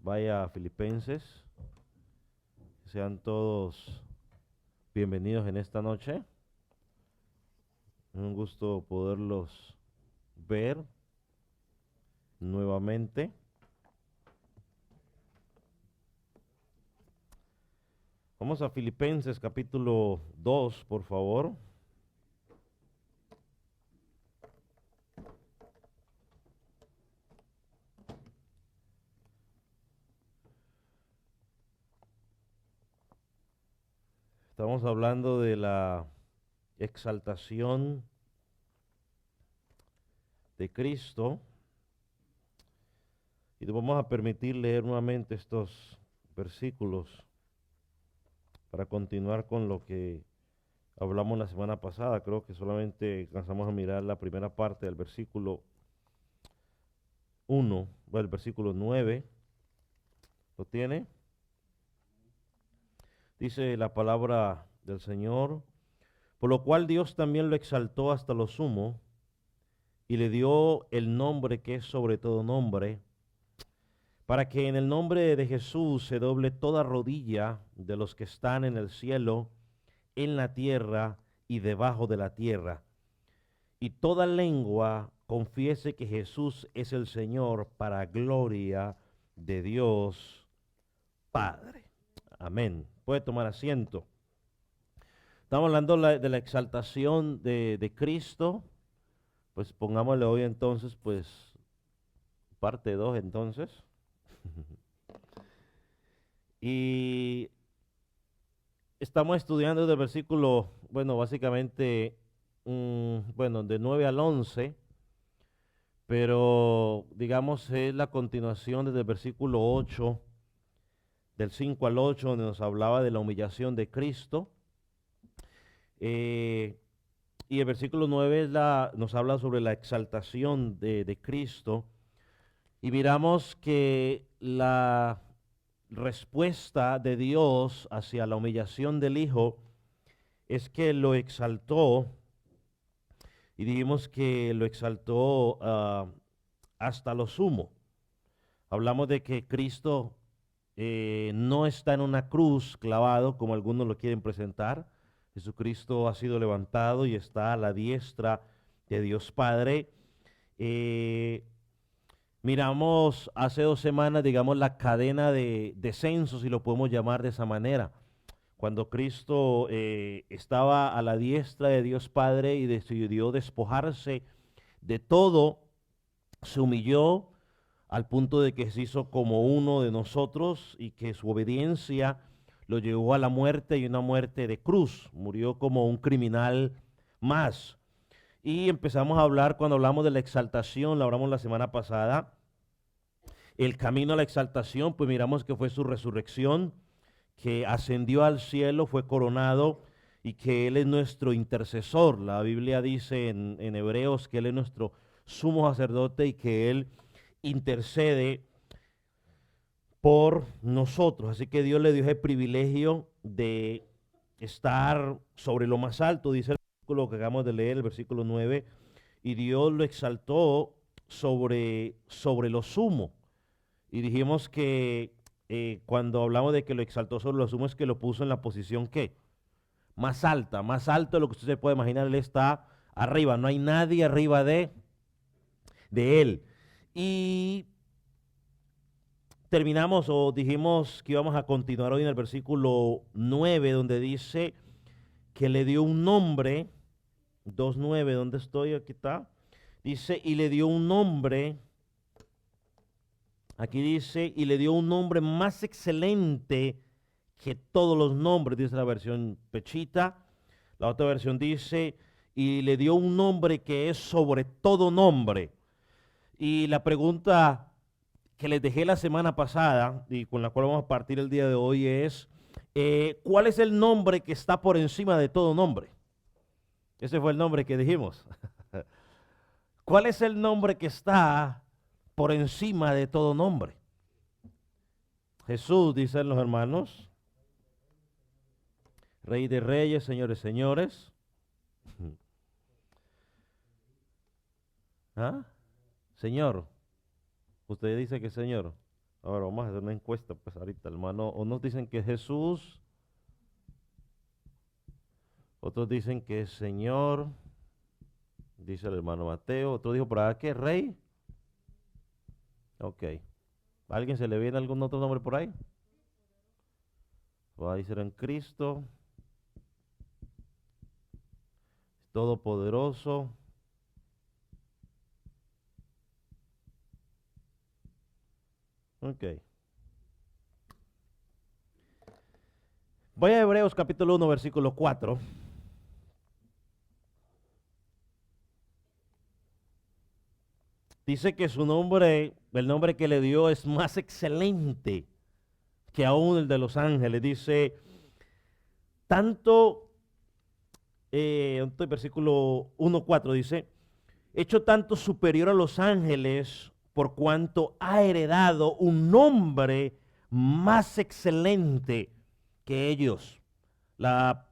vaya a Filipenses. Sean todos bienvenidos en esta noche. Es un gusto poderlos ver nuevamente. Vamos a Filipenses capítulo 2, por favor. Estamos hablando de la exaltación de Cristo y nos vamos a permitir leer nuevamente estos versículos para continuar con lo que hablamos la semana pasada. Creo que solamente alcanzamos a mirar la primera parte del versículo 1, bueno, el versículo 9. ¿Lo tiene? Dice la palabra del Señor: por lo cual Dios también lo exaltó hasta lo sumo y le dio el nombre que es sobre todo nombre, para que en el nombre de Jesús se doble toda rodilla de los que están en el cielo, en la tierra y debajo de la tierra, y toda lengua confiese que Jesús es el Señor, para gloria de Dios Padre. Amén. Puede tomar asiento. Estamos hablando de la exaltación de Cristo. Pues pongámosle hoy entonces, pues, parte 2 entonces. Y estamos estudiando desde el versículo, bueno, básicamente, de 9 al 11, pero digamos es la continuación desde el versículo 8, del 5 al 8, donde nos hablaba de la humillación de Cristo. Y el versículo 9 nos habla sobre la exaltación de Cristo. Y miramos que la respuesta de Dios hacia la humillación del Hijo es que lo exaltó, y dijimos que lo exaltó hasta lo sumo. Hablamos de que Cristo no está en una cruz clavado como algunos lo quieren presentar. Jesucristo ha sido levantado y está a la diestra de Dios Padre. Miramos hace 2 semanas, digamos, la cadena de descensos, si lo podemos llamar de esa manera. Cuando Cristo estaba a la diestra de Dios Padre y decidió despojarse de todo, se humilló al punto de que se hizo como uno de nosotros y que su obediencia lo llevó a la muerte, y una muerte de cruz. Murió como un criminal más. Y empezamos a hablar, cuando hablamos de la exaltación, lo hablamos la semana pasada, el camino a la exaltación, pues miramos que fue su resurrección, que ascendió al cielo, fue coronado, y que Él es nuestro intercesor. La Biblia dice en Hebreos que Él es nuestro sumo sacerdote y que Él intercede por nosotros. Así que Dios le dio ese privilegio de estar sobre lo más alto, dice el versículo que acabamos de leer, el versículo 9, y Dios lo exaltó sobre lo sumo. Y dijimos que cuando hablamos de que lo exaltó sobre lo sumo, es que lo puso en la posición ¿qué? Más alto de lo que usted se puede imaginar. Él está arriba, no hay nadie arriba de Él. Y terminamos, o dijimos que íbamos a continuar hoy en el versículo 9, donde dice que le dio un nombre. 2:9, ¿dónde estoy? Aquí está. Dice, y le dio un nombre. Aquí dice, y le dio un nombre más excelente que todos los nombres, dice la versión Pechita. La otra versión dice, y le dio un nombre que es sobre todo nombre. Y la pregunta que les dejé la semana pasada y con la cual vamos a partir el día de hoy es, ¿cuál es el nombre que está por encima de todo nombre? Ese fue el nombre que dijimos. ¿Cuál es el nombre que está por encima de todo nombre? Jesús, dicen los hermanos, Rey de reyes, señores, señores. ¿Ah? Señor. Usted dice que Señor. Ahora vamos a hacer una encuesta, pues ahorita, hermano. Unos dicen que es Jesús, otros dicen que es Señor, dice el hermano Mateo. Otro dijo por acá que es Rey. Ok. ¿A alguien se le viene algún otro nombre por ahí? O ahí será en Cristo, Todopoderoso. Ok. Voy a Hebreos capítulo 1, versículo 4. Dice que su nombre, el nombre que le dio es más excelente que aún el de los ángeles. Dice, tanto, versículo 1:4 dice, hecho tanto superior a los ángeles por cuanto ha heredado un nombre más excelente que ellos. La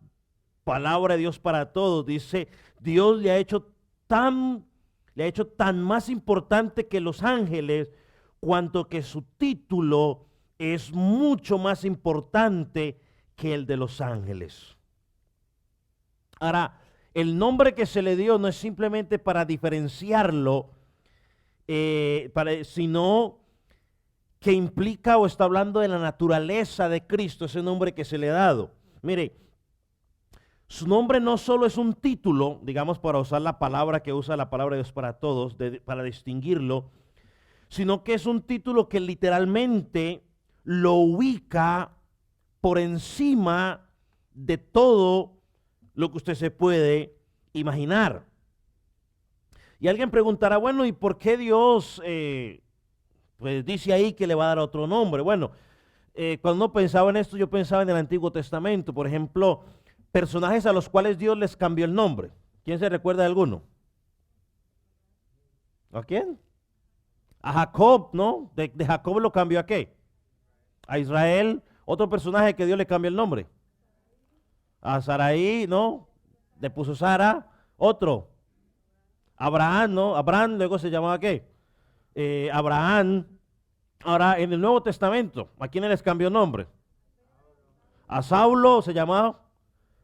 palabra de Dios para todos dice, Dios le ha hecho tan más importante que los ángeles, cuanto que su título es mucho más importante que el de los ángeles. Ahora, el nombre que se le dio no es simplemente para diferenciarlo, sino que implica o está hablando de la naturaleza de Cristo, ese nombre que se le ha dado. Mire, su nombre no solo es un título, digamos, para usar la palabra que usa la palabra de Dios para todos, para distinguirlo, sino que es un título que literalmente lo ubica por encima de todo lo que usted se puede imaginar. Y alguien preguntará, bueno, ¿y por qué Dios pues dice ahí que le va a dar otro nombre? Bueno, cuando uno pensaba en esto, yo pensaba en el Antiguo Testamento, por ejemplo, personajes a los cuales Dios les cambió el nombre. ¿Quién se recuerda de alguno? ¿A quién? A Jacob, ¿no? De Jacob lo cambió ¿a qué? A Israel. Otro personaje que Dios le cambió el nombre. A Saraí, ¿no? Le puso Sara. Otro. Abraham, ¿no? Abraham luego se llamaba ¿qué? Abraham. Ahora, en el Nuevo Testamento, ¿a quién les cambió el nombre? A Saulo se llamaba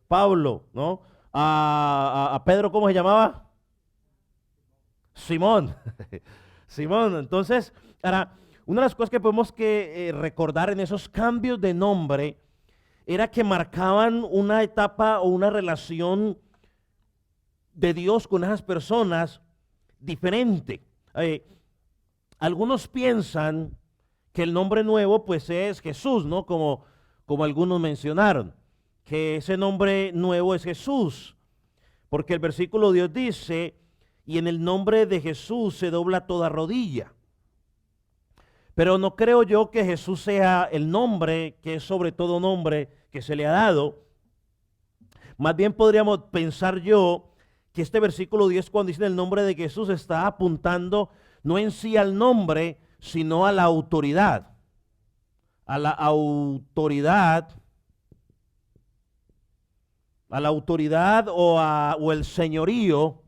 Pablo, ¿no? A Pedro, ¿cómo se llamaba? Simón. Simón. Entonces, ahora, una de las cosas que podemos recordar en esos cambios de nombre era que marcaban una etapa o una relación de Dios con esas personas diferente. Algunos piensan que el nombre nuevo pues es Jesús, ¿no? Como algunos mencionaron, que ese nombre nuevo es Jesús, porque el versículo Dios dice, y en el nombre de Jesús se dobla toda rodilla. Pero no creo yo que Jesús sea el nombre que es sobre todo nombre que se le ha dado. Más bien podríamos pensar yo que este versículo 10 cuando dice el nombre de Jesús está apuntando no en sí al nombre, sino a la autoridad. A la autoridad. A la autoridad o el señorío.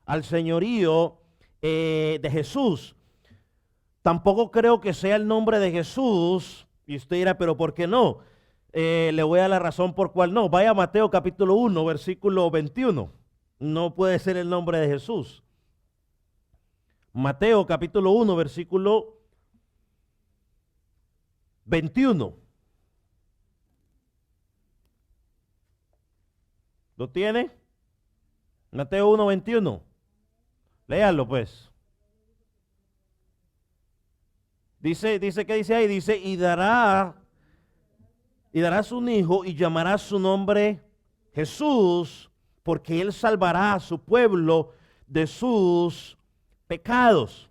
Al señorío de Jesús. Tampoco creo que sea el nombre de Jesús. Y usted dirá, pero ¿por qué no? Le voy a dar la razón por cuál no. Vaya a Mateo capítulo 1, versículo 21. No puede ser el nombre de Jesús. Mateo capítulo 1, versículo 21. ¿Lo tiene? Mateo 1, 21. Léalo pues. ¿Qué dice ahí? Dice, y darás un hijo y llamarás su nombre Jesús, porque él salvará a su pueblo de sus pecados.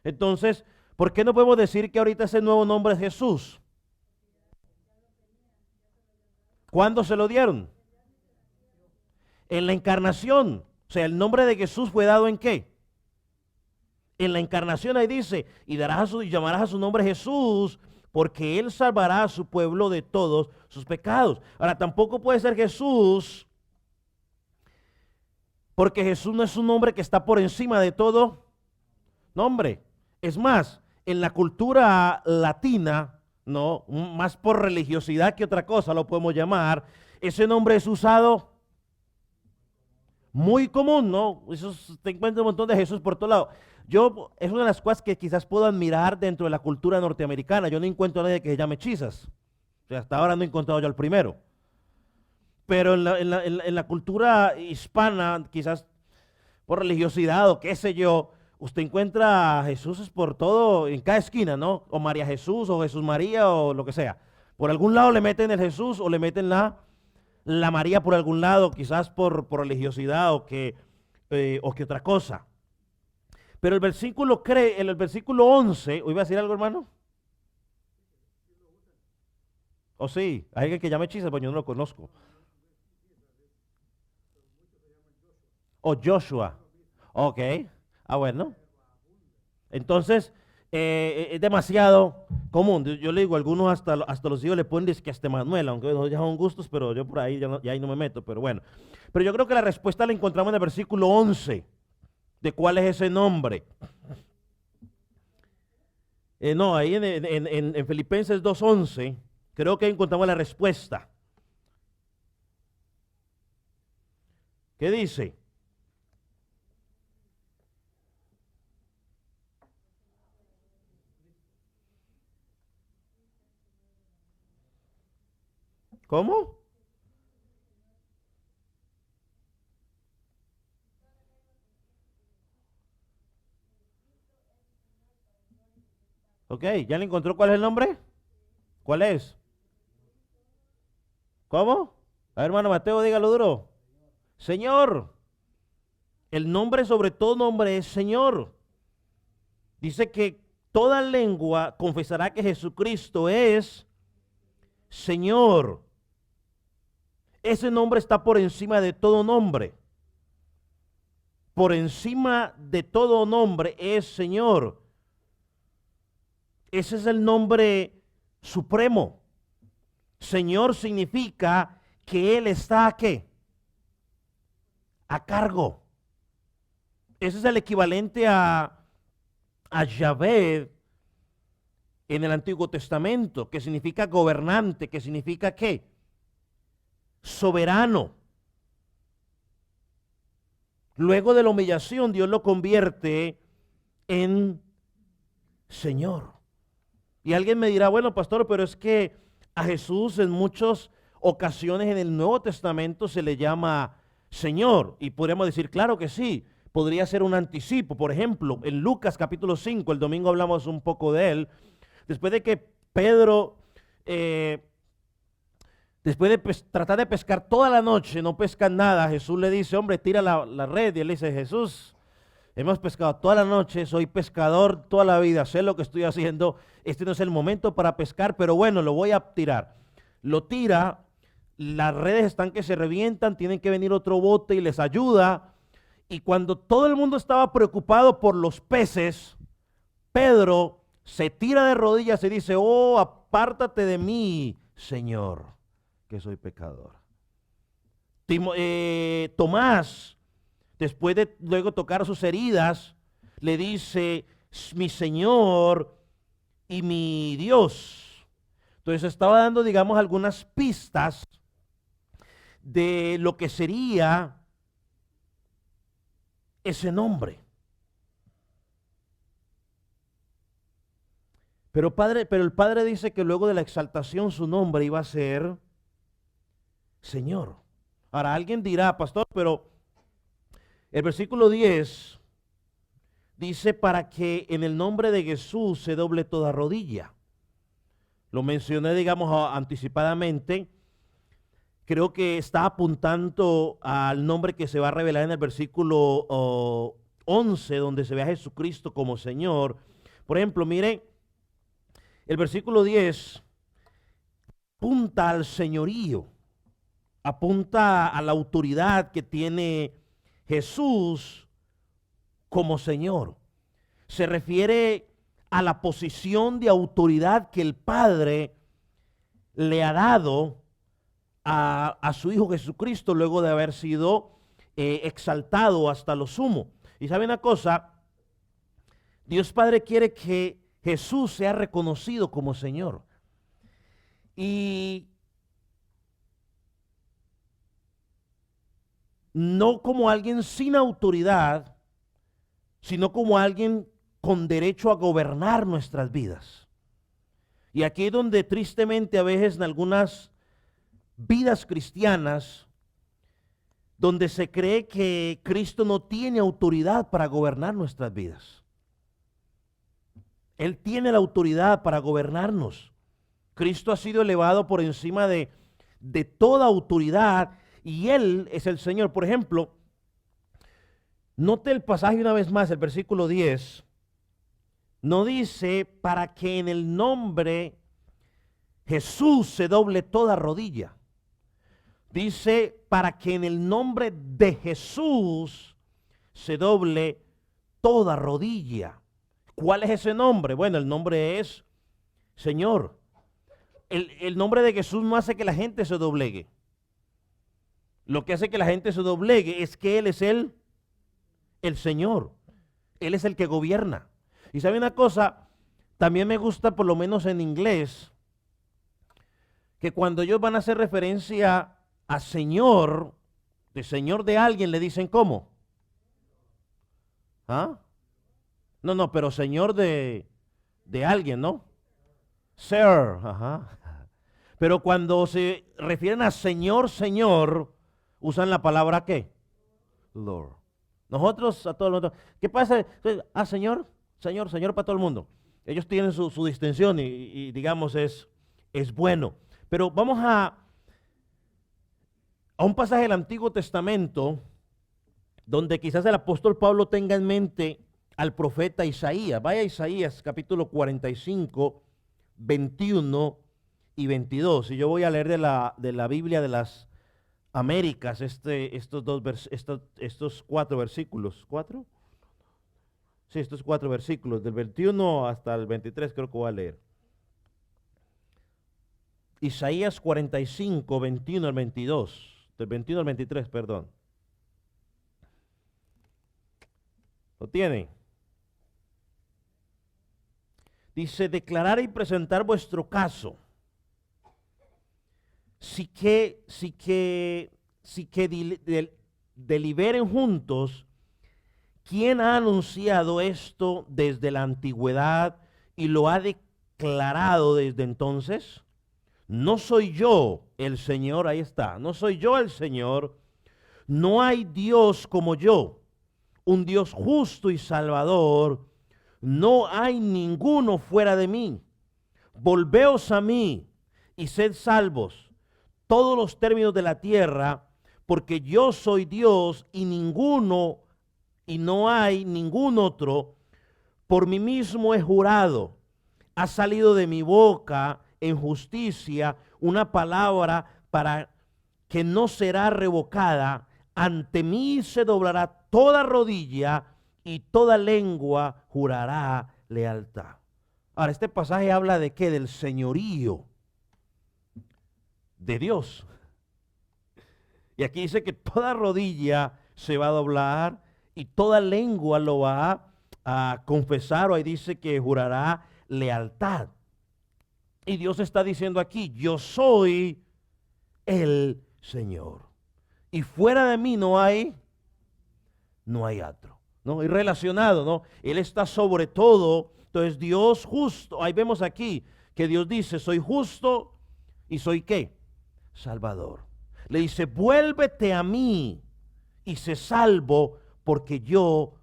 Entonces, ¿por qué no podemos decir que ahorita ese nuevo nombre es Jesús? ¿Cuándo se lo dieron? En la encarnación. O sea, el nombre de Jesús fue dado ¿en qué? En la encarnación ahí dice, y llamarás a su nombre Jesús, porque él salvará a su pueblo de todos sus pecados. Ahora, tampoco puede ser Jesús, porque Jesús no es un nombre que está por encima de todo nombre. Es más, en la cultura latina, ¿no? Más por religiosidad que otra cosa lo podemos llamar, ese nombre es usado muy común, ¿no? Eso te encuentras un montón de Jesús por todos lados. Es una de las cosas que quizás puedo admirar dentro de la cultura norteamericana. Yo no encuentro a nadie que se llame Jesus. O sea, hasta ahora no he encontrado yo al primero. Pero en la cultura hispana, quizás por religiosidad o qué sé yo, usted encuentra a Jesús por todo, en cada esquina, ¿no? O María Jesús, o Jesús María, o lo que sea. Por algún lado le meten el Jesús o le meten la María por algún lado, quizás por religiosidad o que otra cosa. Pero el versículo 11, ¿o iba a decir algo, hermano? ¿O sí? Hay alguien que llame Chisa, pero yo no lo conozco. O Joshua. Ok. Ah, bueno. Entonces, es demasiado común. Yo le digo, algunos hasta los hijos le ponen que hasta Manuel, aunque no ya son gustos, pero yo por ahí ya ahí no me meto, pero bueno. Pero yo creo que la respuesta la encontramos en el versículo 11, de cuál es ese nombre. No, ahí en Filipenses 2:11, creo que encontramos la respuesta. ¿Qué dice? ¿Cómo? Ok, ¿ya le encontró cuál es el nombre? ¿Cuál es? ¿Cómo? A ver, hermano Mateo, dígalo duro. Señor. El nombre sobre todo nombre es Señor. Dice que toda lengua confesará que Jesucristo es Señor. Ese nombre está por encima de todo nombre. Por encima de todo nombre es Señor. Ese es el nombre supremo. Señor significa que Él está ¿a qué? A cargo. Ese es el equivalente a Yahvé en el Antiguo Testamento, que significa gobernante, que significa ¿qué? Soberano. Luego de la humillación, Dios lo convierte en Señor. Y alguien me dirá, bueno, pastor, pero es que a Jesús en muchas ocasiones en el Nuevo Testamento se le llama Señor. Y podríamos decir, claro que sí, podría ser un anticipo. Por ejemplo, en Lucas capítulo 5, el domingo hablamos un poco de él, después de que Pedro, después de tratar de pescar toda la noche, no pesca nada, Jesús le dice, hombre, tira la red. Y él dice, Jesús, hemos pescado toda la noche, soy pescador toda la vida, sé lo que estoy haciendo, este no es el momento para pescar, pero bueno, lo voy a tirar. Lo tira, las redes están que se revientan, tienen que venir otro bote y les ayuda. Y cuando todo el mundo estaba preocupado por los peces, Pedro se tira de rodillas y dice, oh, apártate de mí, Señor, que soy pecador. Tomás, después de luego tocar sus heridas, le dice, mi Señor y mi Dios. Entonces estaba dando, digamos, algunas pistas de lo que sería ese nombre. Pero el Padre dice que luego de la exaltación su nombre iba a ser Señor. Ahora alguien dirá, pastor, pero el versículo 10 dice para que en el nombre de Jesús se doble toda rodilla. Lo mencioné, digamos, anticipadamente. Creo que está apuntando al nombre que se va a revelar en el versículo 11, donde se ve a Jesucristo como Señor. Por ejemplo, mire, el versículo 10 apunta al señorío, apunta a la autoridad que tiene Jesús como Señor. Se refiere a la posición de autoridad que el Padre le ha dado a su Hijo Jesucristo luego de haber sido exaltado hasta lo sumo. Y sabe una cosa, Dios Padre quiere que Jesús sea reconocido como Señor. Y no como alguien sin autoridad, sino como alguien con derecho a gobernar nuestras vidas. Y aquí es donde tristemente a veces en algunas vidas cristianas, donde se cree que Cristo no tiene autoridad para gobernar nuestras vidas. Él tiene la autoridad para gobernarnos. Cristo ha sido elevado por encima de toda autoridad y Él es el Señor. Por ejemplo, note el pasaje una vez más, el versículo 10. No dice para que en el nombre Jesús se doble toda rodilla. Dice para que en el nombre de Jesús se doble toda rodilla. ¿Cuál es ese nombre? Bueno, el nombre es Señor. El nombre de Jesús no hace que la gente se doblegue. Lo que hace que la gente se doblegue es que Él es el Señor. Él es el que gobierna. Y sabe una cosa, también me gusta, por lo menos en inglés, que cuando ellos van a hacer referencia a Señor, de Señor de alguien, le dicen ¿cómo? ¿Ah? No, pero Señor de alguien, ¿no? Sir, ajá. Pero cuando se refieren a Señor, Señor, usan la palabra ¿qué? Lord. Nosotros a todo el mundo. ¿Qué pasa? Señor, Señor, Señor para todo el mundo. Ellos tienen su distinción y digamos es bueno. Pero vamos a un pasaje del Antiguo Testamento donde quizás el apóstol Pablo tenga en mente al profeta Isaías. Vaya a Isaías capítulo 45, 21 y 22. Y yo voy a leer de la Biblia de las Américas estos 4 versículos. ¿4? Sí, estos 4 versículos, del 21 hasta el 23 creo que voy a leer. Isaías 45, 21 al 22. Del 21 al 23, perdón. ¿Lo tienen? Dice, declarar y presentar vuestro caso. Si que deliberen juntos, ¿quién ha anunciado esto desde la antigüedad y lo ha declarado desde entonces? No soy yo el Señor, ahí está, no soy yo el Señor, no hay Dios como yo, un Dios justo y salvador, no hay ninguno fuera de mí. Volveos a mí y sed salvos, todos los términos de la tierra, porque yo soy Dios y no hay ningún otro. Por mí mismo he jurado, ha salido de mi boca en justicia una palabra para que no será revocada. Ante mí se doblará toda rodilla y toda lengua jurará lealtad. Ahora, este pasaje habla de qué? Del señorío de Dios. Y aquí dice que toda rodilla se va a doblar y toda lengua lo va a confesar, o ahí dice que jurará lealtad. Y Dios está diciendo aquí, yo soy el Señor. Y fuera de mí no hay otro, ¿no? Y relacionado, ¿no? Él está sobre todo. Entonces Dios justo, ahí vemos aquí que Dios dice, soy justo y soy ¿qué? Salvador. Le dice, vuélvete a mí y sé salvo porque yo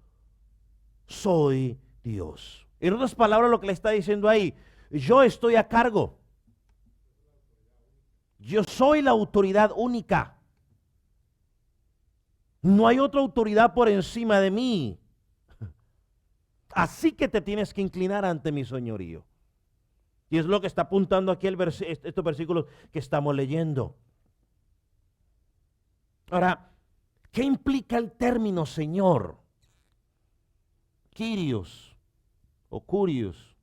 soy Dios. En otras palabras, lo que le está diciendo ahí, yo estoy a cargo. Yo soy la autoridad única. No hay otra autoridad por encima de mí. Así que te tienes que inclinar ante mi señorío. Y es lo que está apuntando aquí estos versículos que estamos leyendo. Ahora, ¿qué implica el término Señor? Kyrios o Curios.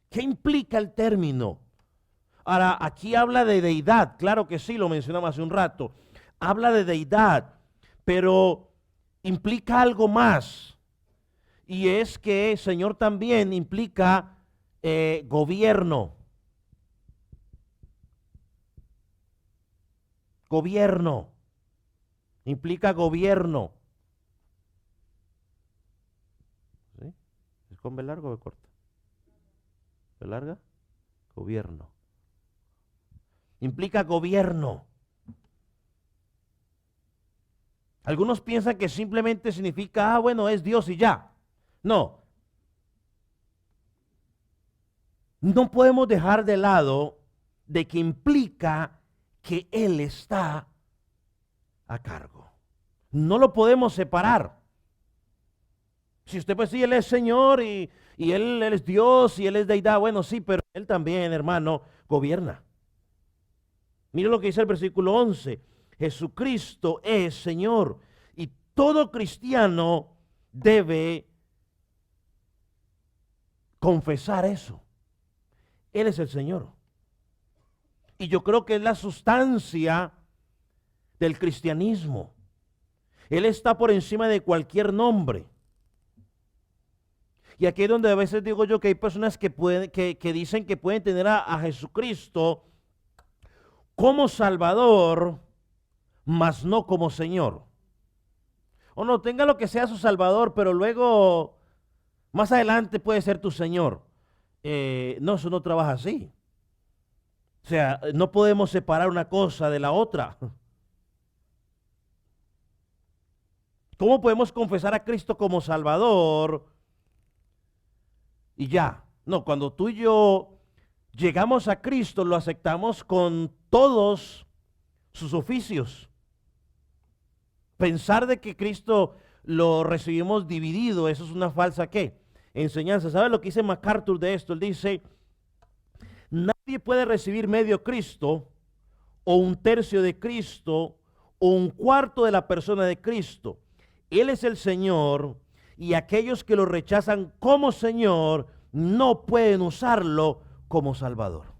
¿Qué implica el término? Ahora, aquí habla de deidad, claro que sí, lo mencionamos hace un rato. Habla de deidad, pero implica algo más. Y es que Señor también implica gobierno. Gobierno. Implica gobierno. ¿Sí? ¿Es con B larga o B corta? ¿B larga? Gobierno. Implica gobierno. Algunos piensan que simplemente significa, bueno, es Dios y ya. No. No podemos dejar de lado de que implica que Él está a cargo. No lo podemos separar. Si usted pues sí, Él es Señor y él es Dios y Él es deidad, bueno, sí, pero Él también, hermano, gobierna. Mire lo que dice el versículo 11. Jesucristo es Señor y todo cristiano debe confesar eso. Él es el Señor. Y yo creo que es la sustancia del cristianismo. Él está por encima de cualquier nombre. Y aquí es donde a veces digo yo que hay personas que dicen que pueden tener a Jesucristo como Salvador, mas no como Señor. O no, tenga lo que sea su Salvador, pero luego, más adelante puede ser tu Señor. No, eso no trabaja así. O sea, no podemos separar una cosa de la otra. ¿Cómo podemos confesar a Cristo como Salvador? Y ya. No, cuando tú y yo llegamos a Cristo, lo aceptamos con todos sus oficios. Pensar de que Cristo lo recibimos dividido, eso es una falsa ¿qué? Enseñanza. ¿Sabe lo que dice MacArthur de esto? Él dice, nadie puede recibir medio Cristo, o un tercio de Cristo, o un cuarto de la persona de Cristo. Él es el Señor, y aquellos que lo rechazan como Señor no pueden usarlo como Salvador.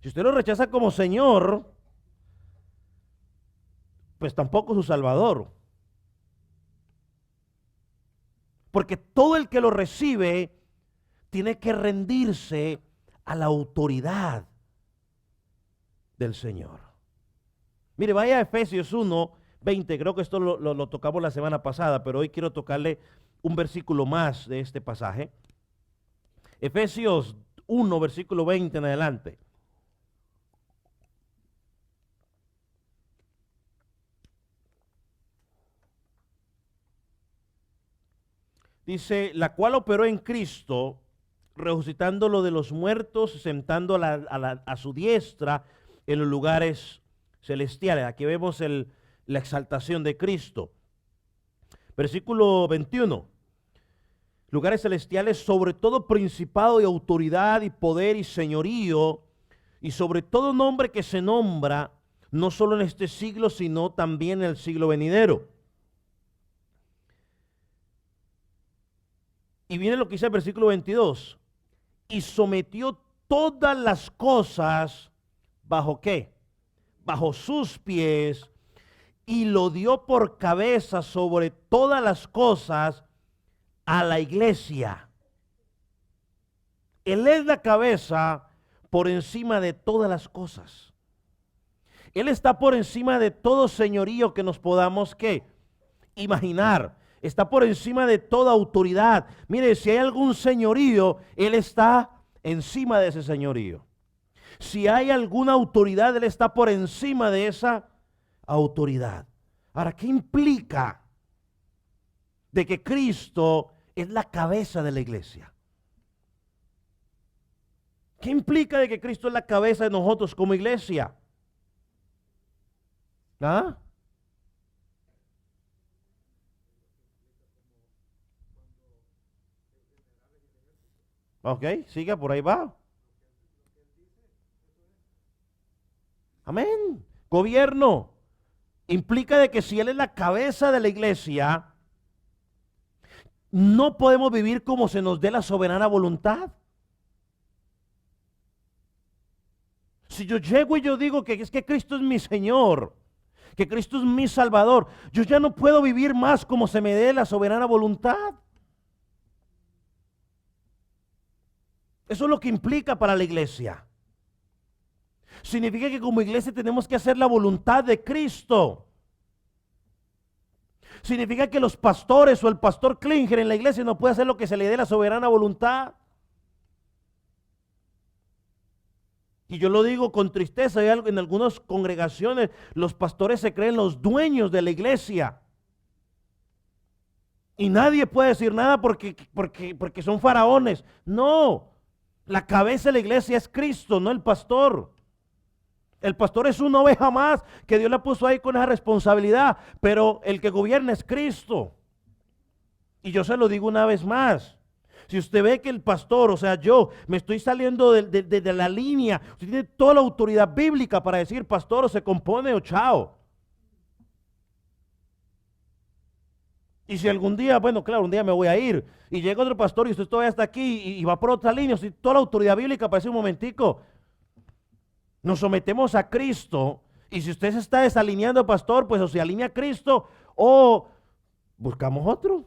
Si usted lo rechaza como Señor, pues tampoco su Salvador. Porque todo el que lo recibe tiene que rendirse a la autoridad del Señor. Mire, vaya a Efesios 1:20, creo que esto lo tocamos la semana pasada, pero hoy quiero tocarle un versículo más de este pasaje. Efesios 1, versículo 20 en adelante. Dice, la cual operó en Cristo, resucitándolo de los muertos, sentando a su diestra en los lugares celestiales. Aquí vemos la exaltación de Cristo. Versículo 21. Lugares celestiales, sobre todo principado y autoridad y poder y señorío, y sobre todo nombre que se nombra, no solo en este siglo, sino también en el siglo venidero. Y viene lo que dice el versículo 22. Y sometió todas las cosas, ¿bajo qué? Bajo sus pies, y lo dio por cabeza sobre todas las cosas a la iglesia. Él es la cabeza por encima de todas las cosas. Él está por encima de todo señorío que nos podamos, ¿qué? Imaginar. Está por encima de toda autoridad. Mire, si hay algún señorío, Él está encima de ese señorío. Si hay alguna autoridad, Él está por encima de esa autoridad. Ahora, ¿qué implica de que Cristo es la cabeza de la iglesia? ¿Qué implica de que Cristo es la cabeza de nosotros como iglesia? ¿Ah? Ok, siga, por ahí va. Amén. Gobierno. Implica de que si Él es la cabeza de la iglesia, no podemos vivir como se nos dé la soberana voluntad. Si yo llego y yo digo que es que Cristo es mi Señor, que Cristo es mi Salvador, yo ya no puedo vivir más como se me dé la soberana voluntad. Eso es lo que implica para la iglesia. Significa que como iglesia tenemos que hacer la voluntad de Cristo. Significa que los pastores o el pastor Klinger en la iglesia no puede hacer lo que se le dé la soberana voluntad. Y yo lo digo con tristeza, en algunas congregaciones los pastores se creen los dueños de la iglesia. Y nadie puede decir nada porque son faraones. No, la cabeza de la iglesia es Cristo, no el pastor. El pastor es una oveja más que Dios le puso ahí con esa responsabilidad, pero el que gobierna es Cristo. Y yo se lo digo una vez más. Si usted ve que el pastor, o sea, yo me estoy saliendo de la línea, usted tiene toda la autoridad bíblica para decir pastor o se compone o chao. Y si algún día, bueno, claro, un día me voy a ir y llega otro pastor y usted todavía está aquí y va por otra línea, usted tiene toda la autoridad bíblica para decir un momentico. Nos sometemos a Cristo y si usted se está desalineando, pastor, pues o se alinea a Cristo o buscamos otro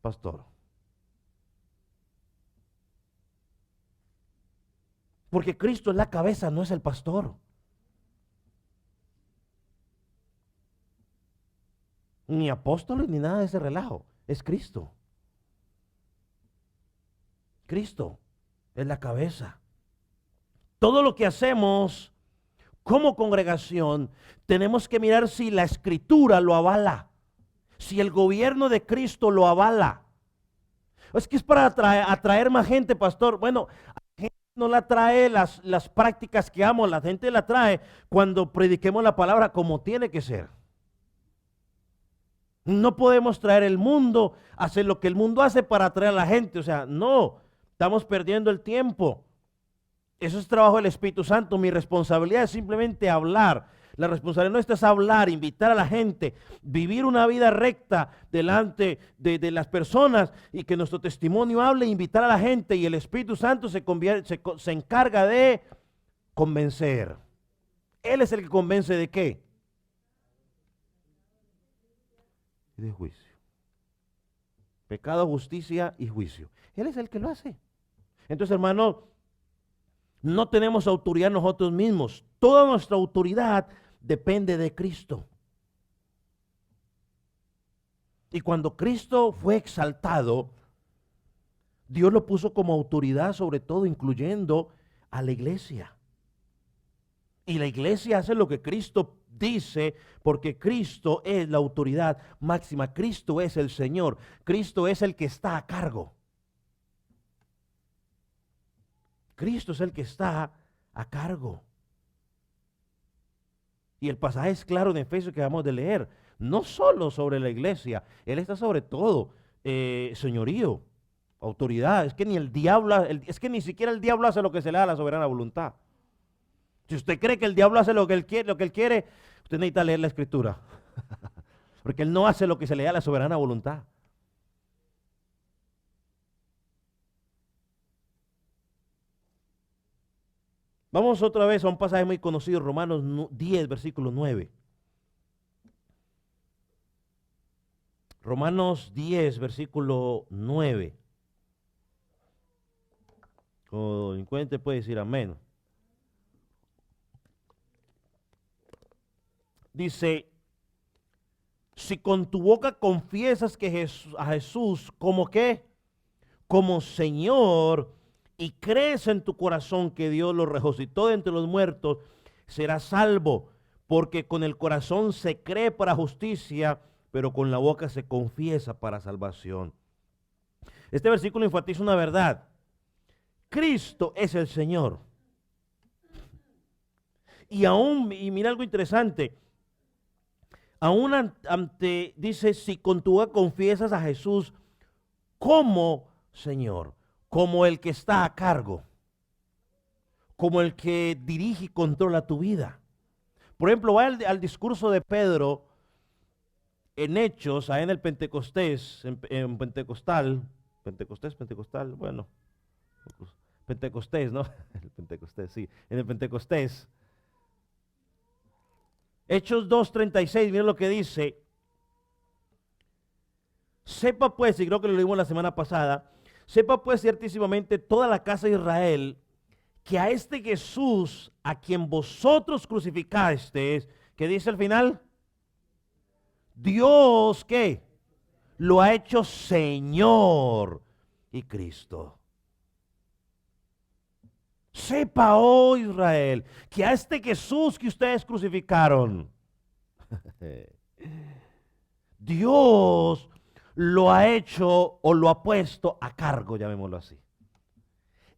pastor. Porque Cristo es la cabeza, no es el pastor. Ni apóstoles ni nada de ese relajo, es Cristo. Cristo es la cabeza. Todo lo que hacemos como congregación, tenemos que mirar si la escritura lo avala, si el gobierno de Cristo lo avala. Es que es para atraer más gente, pastor. Bueno, a la gente no la trae las prácticas que amo, la gente la trae cuando prediquemos la palabra como tiene que ser. No podemos traer el mundo, hacer lo que el mundo hace para atraer a la gente. O sea, no, estamos perdiendo el tiempo. Eso es trabajo del Espíritu Santo. Mi responsabilidad es simplemente hablar. La responsabilidad nuestra es hablar, invitar a la gente, vivir una vida recta delante de las personas y que nuestro testimonio hable, invitar a la gente y el Espíritu Santo se encarga de convencer. Él es el que convence ¿de qué? De juicio. Pecado, justicia y juicio. Él es el que lo hace. Entonces, hermano, no tenemos autoridad nosotros mismos. Toda nuestra autoridad depende de Cristo. Y cuando Cristo fue exaltado, Dios lo puso como autoridad sobre todo, incluyendo a la iglesia. Y la iglesia hace lo que Cristo dice, porque Cristo es la autoridad máxima. Cristo es el Señor. Cristo es el que está a cargo. Cristo es el que está a cargo. Y el pasaje es claro en Efesios que vamos de leer. No solo sobre la iglesia, Él está sobre todo, señorío, autoridad. Es que ni el diablo, es que ni siquiera el diablo hace lo que se le da a la soberana voluntad. Si usted cree que el diablo hace lo que él quiere, usted necesita leer la escritura. Porque Él no hace lo que se le da a la soberana voluntad. Vamos otra vez a un pasaje muy conocido, Romanos 10, versículo 9. Romanos 10, versículo 9. Como delincuente puede decir amén. Dice, si con tu boca confiesas que a Jesús como qué, como Señor, y crees en tu corazón que Dios lo resucitó de entre los muertos, serás salvo, porque con el corazón se cree para justicia, pero con la boca se confiesa para salvación. Este versículo enfatiza una verdad. Cristo es el Señor. Y mira algo interesante, dice, si con tu boca confiesas a Jesús como Señor, como el que está a cargo, como el que dirige y controla tu vida. Por ejemplo, va al discurso de Pedro en Hechos, ahí en el Pentecostés, en Pentecostal, bueno, Pentecostés, ¿no? El Pentecostés, sí, en el Pentecostés. Hechos 2:36, miren lo que dice. Sepa pues, y creo que lo leímos la semana pasada, sepa pues ciertísimamente toda la casa de Israel que a este Jesús a quien vosotros crucificasteis, ¿qué dice al final? Dios, ¿qué? Lo ha hecho Señor y Cristo. Sepa, oh Israel, que a este Jesús que ustedes crucificaron, Dios lo ha hecho o lo ha puesto a cargo, llamémoslo así.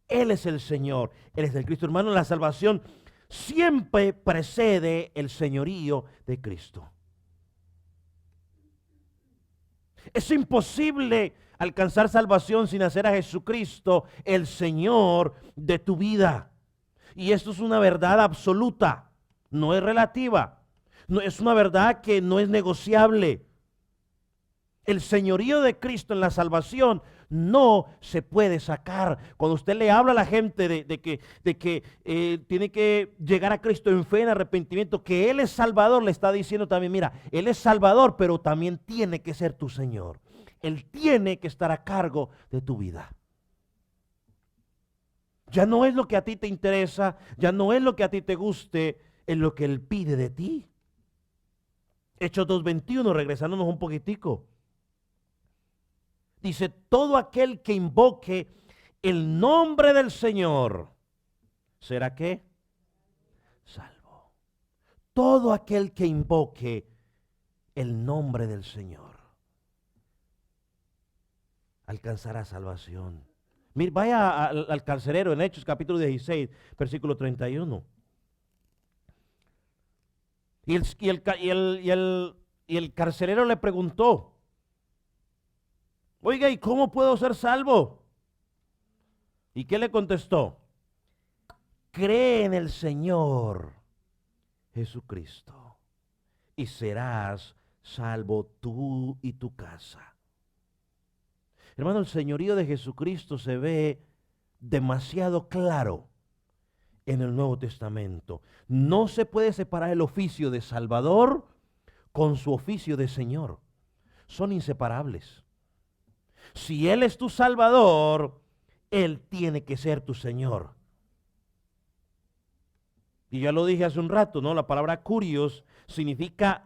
Él es el Señor, Él es el Cristo. Hermano, la salvación siempre precede el señorío de Cristo. Es imposible alcanzar salvación sin hacer a Jesucristo el Señor de tu vida. Y esto es una verdad absoluta, no es relativa. No, es una verdad que no es negociable. El señorío de Cristo en la salvación no se puede sacar. Cuando usted le habla a la gente de que tiene que llegar a Cristo en fe, en arrepentimiento, que Él es Salvador, le está diciendo también, mira, Él es Salvador, pero también tiene que ser tu Señor. Él tiene que estar a cargo de tu vida. Ya no es lo que a ti te interesa, ya no es lo que a ti te guste, es lo que Él pide de ti. Hechos 2:21, regresándonos un poquitico. Dice, todo aquel que invoque el nombre del Señor, ¿será qué? Salvo. Todo aquel que invoque el nombre del Señor alcanzará salvación. Mira, vaya al carcelero en Hechos capítulo 16, versículo 31. Y el carcelero le preguntó, oiga, ¿y cómo puedo ser salvo? ¿Y qué le contestó? Cree en el Señor Jesucristo y serás salvo tú y tu casa. Hermano, el señorío de Jesucristo se ve demasiado claro en el Nuevo Testamento. No se puede separar el oficio de Salvador con su oficio de Señor. Son inseparables. Si Él es tu Salvador, Él tiene que ser tu Señor. Y ya lo dije hace un rato, ¿no? La palabra curios significa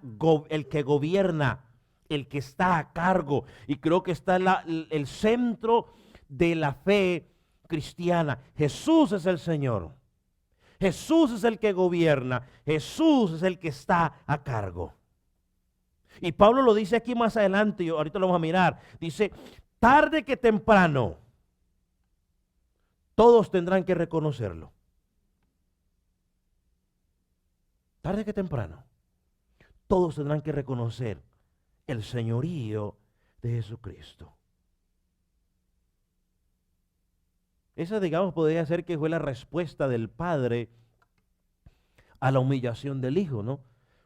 el que gobierna, el que está a cargo. Y creo que está el centro de la fe cristiana. Jesús es el Señor. Jesús es el que gobierna. Jesús es el que está a cargo. Y Pablo lo dice aquí más adelante, y ahorita lo vamos a mirar. Dice, tarde que temprano, todos tendrán que reconocerlo. Tarde que temprano, todos tendrán que reconocer el señorío de Jesucristo. Esa, digamos, podría ser que fue la respuesta del Padre a la humillación del Hijo, ¿no?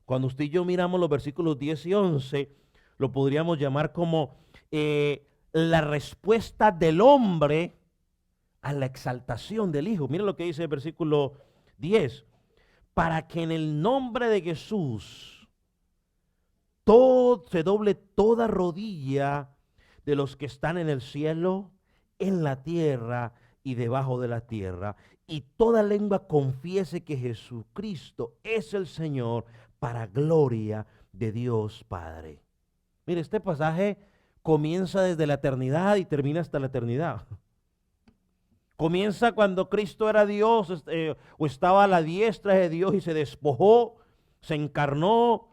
Cuando usted y yo miramos los versículos 10 y 11, lo podríamos llamar como la respuesta del hombre a la exaltación del Hijo. Mira lo que dice el versículo 10. Para que en el nombre de Jesús se doble toda rodilla de los que están en el cielo, en la tierra y debajo de la tierra, y toda lengua confiese que Jesucristo es el Señor, para gloria de Dios Padre. Mire, este pasaje comienza desde la eternidad y termina hasta la eternidad. Comienza cuando Cristo era Dios o estaba a la diestra de Dios y se despojó, se encarnó,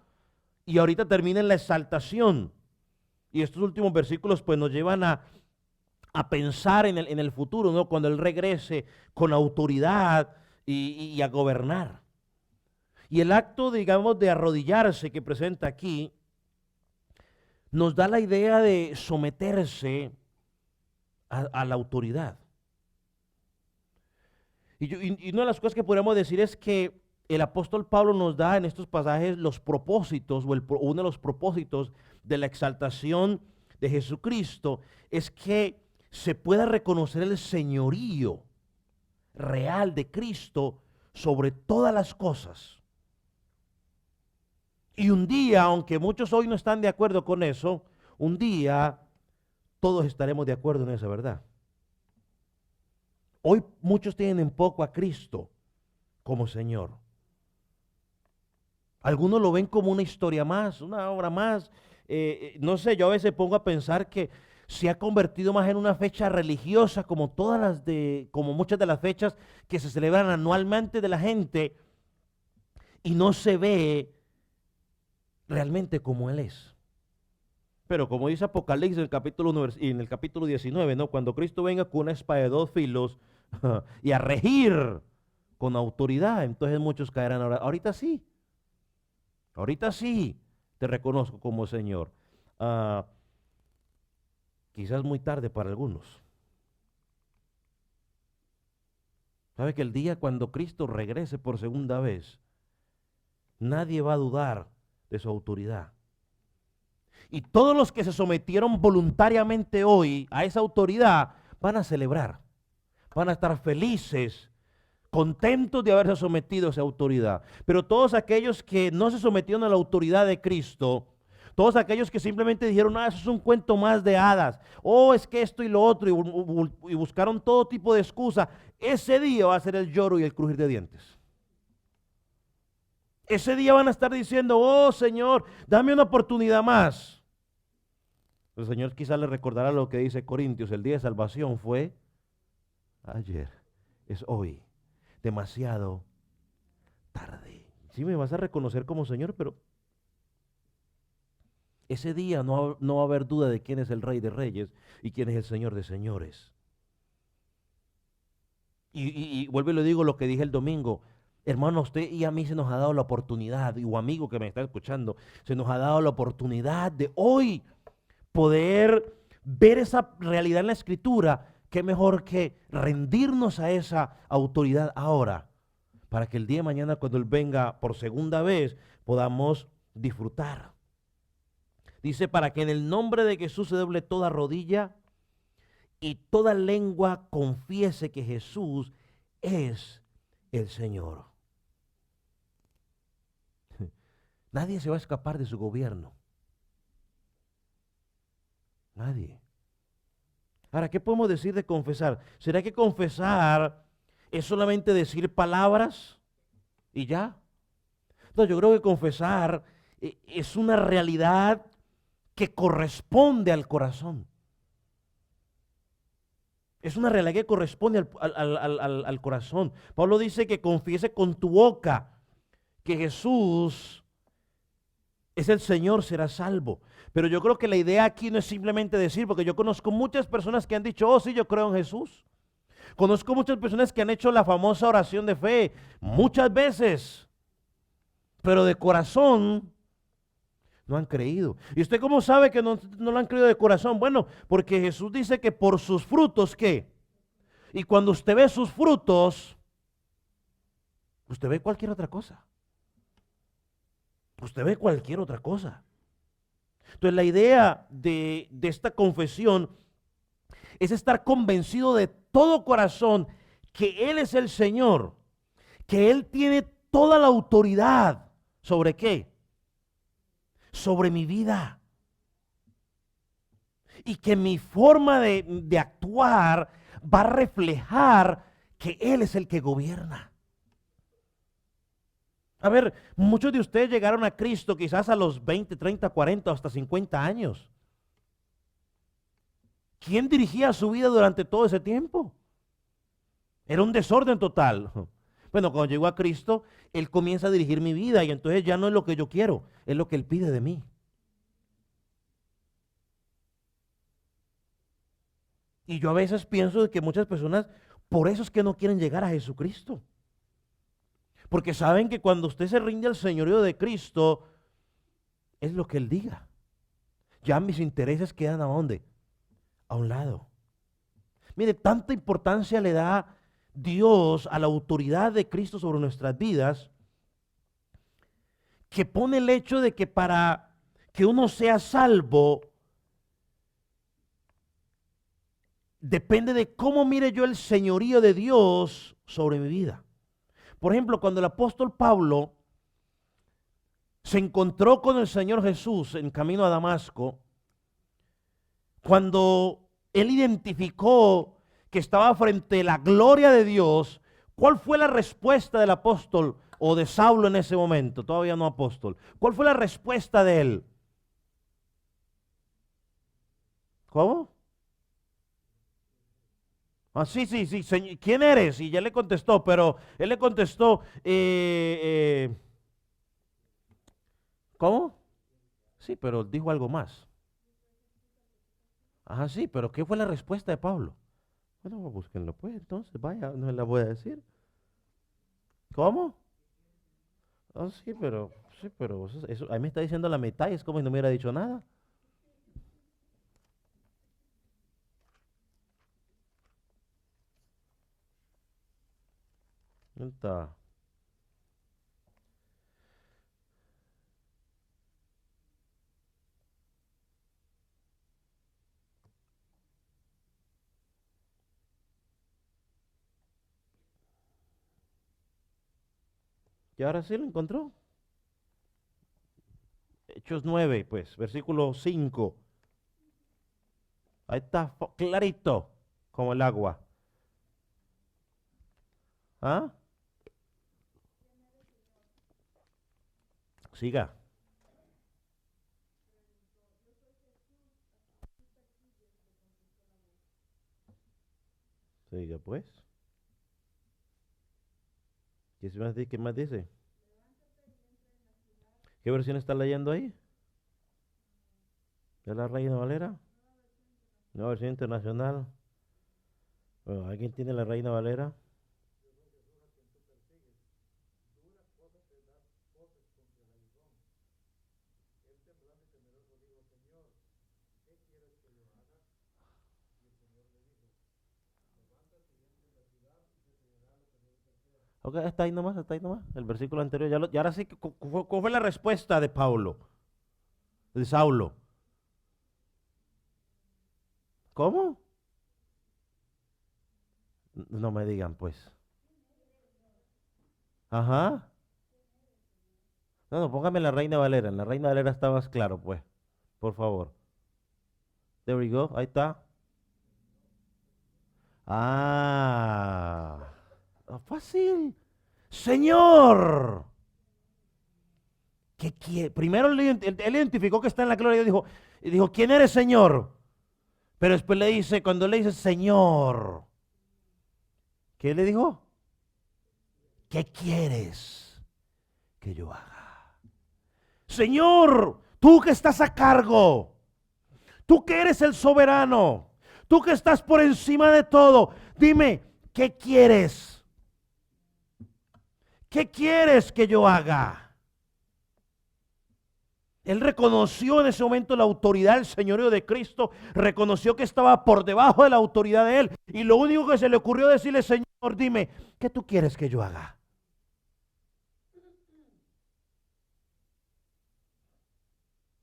y ahorita termina en la exaltación. Y estos últimos versículos pues nos llevan a pensar en el futuro, ¿no? Cuando Él regrese con autoridad y a gobernar. Y el acto, digamos, de arrodillarse que presenta aquí nos da la idea de someterse a la autoridad. Y una de las cosas que podríamos decir es que el apóstol Pablo nos da en estos pasajes los propósitos, o uno de los propósitos de la exaltación de Jesucristo, es que se pueda reconocer el señorío real de Cristo sobre todas las cosas. Y un día, aunque muchos hoy no están de acuerdo con eso, un día todos estaremos de acuerdo en esa verdad. Hoy muchos tienen en poco a Cristo como Señor. Algunos lo ven como una historia más, una obra más. No sé, yo a veces pongo a pensar que se ha convertido más en una fecha religiosa como como muchas de las fechas que se celebran anualmente de la gente y no se ve realmente como Él es. Pero como dice Apocalipsis en el capítulo 1 y en el capítulo 19, ¿no? Cuando Cristo venga con una espada de dos filos y a regir con autoridad, entonces muchos caerán ahora. Ahorita sí te reconozco como Señor. Ah, quizás muy tarde para algunos. ¿Sabe que el día cuando Cristo regrese por segunda vez, nadie va a dudar de su autoridad? Y todos los que se sometieron voluntariamente hoy a esa autoridad van a celebrar, van a estar felices, contentos de haberse sometido a esa autoridad. Pero todos aquellos que no se sometieron a la autoridad de Cristo, todos aquellos que simplemente dijeron, eso es un cuento más de hadas, es que esto y lo otro, y buscaron todo tipo de excusa, ese día va a ser el lloro y el crujir de dientes. Ese día van a estar diciendo, oh Señor, dame una oportunidad más. El Señor quizás le recordará lo que dice Corintios, el día de salvación fue ayer, es hoy, demasiado tarde. Sí me vas a reconocer como Señor, pero ese día no va a haber duda de quién es el Rey de Reyes y quién es el Señor de Señores. Y vuelvo y le digo lo que dije el domingo. Hermano, a usted y a mí se nos ha dado la oportunidad, o amigo que me está escuchando, se nos ha dado la oportunidad de hoy poder ver esa realidad en la Escritura. Qué mejor que rendirnos a esa autoridad ahora, para que el día de mañana cuando Él venga por segunda vez podamos disfrutar. Dice, para que en el nombre de Jesús se doble toda rodilla y toda lengua confiese que Jesús es el Señor. Nadie se va a escapar de su gobierno. Nadie. Ahora, ¿qué podemos decir de confesar? ¿Será que confesar es solamente decir palabras y ya? No, yo creo que confesar es una realidad que corresponde al corazón. Es una realidad que corresponde al corazón. Pablo dice que confiese con tu boca que Jesús es el Señor, será salvo. Pero yo creo que la idea aquí no es simplemente decir, porque yo conozco muchas personas que han dicho, oh sí, yo creo en Jesús. Conozco muchas personas que han hecho la famosa oración de fe muchas veces, pero de corazón no han creído. ¿Y usted cómo sabe que no lo han creído de corazón? Bueno, porque Jesús dice que por sus frutos, ¿qué? Y cuando usted ve sus frutos, usted ve cualquier otra cosa. Usted ve cualquier otra cosa. Entonces la idea de esta confesión es estar convencido de todo corazón que Él es el Señor, que Él tiene toda la autoridad. ¿Sobre qué? Sobre mi vida. Y que mi forma de actuar va a reflejar que Él es el que gobierna. A ver, muchos de ustedes llegaron a Cristo quizás a los 20, 30, 40, hasta 50 años. ¿Quién dirigía su vida durante todo ese tiempo? Era un desorden total. Bueno, cuando llegó a Cristo, Él comienza a dirigir mi vida y entonces ya no es lo que yo quiero, es lo que Él pide de mí. Y yo a veces pienso de que muchas personas, por eso es que no quieren llegar a Jesucristo. Porque saben que cuando usted se rinde al señorío de Cristo, es lo que Él diga. Ya mis intereses quedan ¿a dónde? A un lado. Mire, tanta importancia le da Dios a la autoridad de Cristo sobre nuestras vidas, que pone el hecho de que para que uno sea salvo, depende de cómo mire yo el señorío de Dios sobre mi vida. Por ejemplo, cuando el apóstol Pablo se encontró con el Señor Jesús en camino a Damasco, cuando él identificó que estaba frente a la gloria de Dios, ¿cuál fue la respuesta del apóstol o de Saulo en ese momento? Todavía no apóstol. ¿Cuál fue la respuesta de él? ¿Cómo? Ah, sí, sí, sí, señor, ¿quién eres? Y ya le contestó, pero él le contestó, ¿cómo? Sí, pero dijo algo más. Ajá, sí, pero ¿qué fue la respuesta de Pablo? Bueno, búsquenlo pues, entonces, vaya, no la voy a decir. ¿Cómo? Ah, sí, pero eso, ahí me está diciendo la mitad y es como si no me hubiera dicho nada. Está. Y ahora sí lo encontró. Hechos 9, pues, versículo 5. Ahí está, clarito, como el agua. ¿Ah? Siga. Siga, pues. ¿Qué más dice? ¿Qué versión está leyendo ahí? ¿De la Reina Valera? ¿Nueva versión internacional? Bueno, ¿alguien tiene la Reina Valera? Ok, está ahí nomás, está ahí nomás. El versículo anterior, y ahora sí, ¿cuál fue la respuesta de Pablo? De Saulo. ¿Cómo? No me digan, pues. Ajá. No, no, póngame la Reina Valera. En la Reina Valera está más claro, pues. Por favor. There we go. Ahí está. Ah. Fácil. Señor. ¿Qué quiere? Primero él identificó que está en la gloria y dijo, ¿quién eres, Señor? Pero después le dice, cuando le dice, Señor, ¿qué le dijo? ¿Qué quieres que yo haga? Señor, tú que estás a cargo, tú que eres el soberano, tú que estás por encima de todo, dime, ¿qué quieres? ¿Qué quieres que yo haga? Él reconoció en ese momento la autoridad del señorío de Cristo, reconoció que estaba por debajo de la autoridad de él, y lo único que se le ocurrió decirle, Señor, dime, ¿qué tú quieres que yo haga?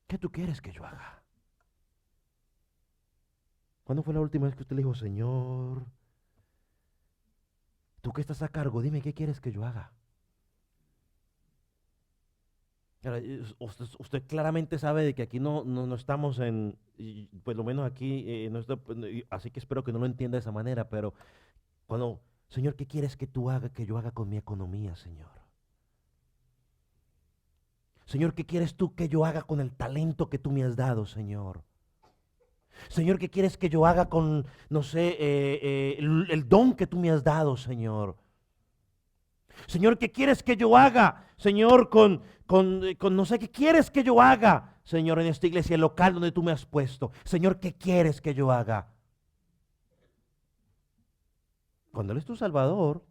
¿Qué tú quieres que yo haga? ¿Cuándo fue la última vez que usted le dijo, Señor, tú que estás a cargo, dime, ¿qué quieres que yo haga? Ahora, usted claramente sabe de que aquí no estamos pues lo menos aquí, no así que espero que no lo entienda de esa manera, pero cuando, Señor, ¿qué quieres que tú haga, que yo haga con mi economía, Señor? Señor, ¿qué quieres tú que yo haga con el talento que tú me has dado, Señor? Señor, ¿qué quieres que yo haga con, no sé, el don que tú me has dado, Señor? Señor, ¿qué quieres que yo haga? Señor, con no sé qué quieres que yo haga, Señor, en esta iglesia local donde tú me has puesto. Señor, ¿qué quieres que yo haga? Cuando Él es tu Salvador,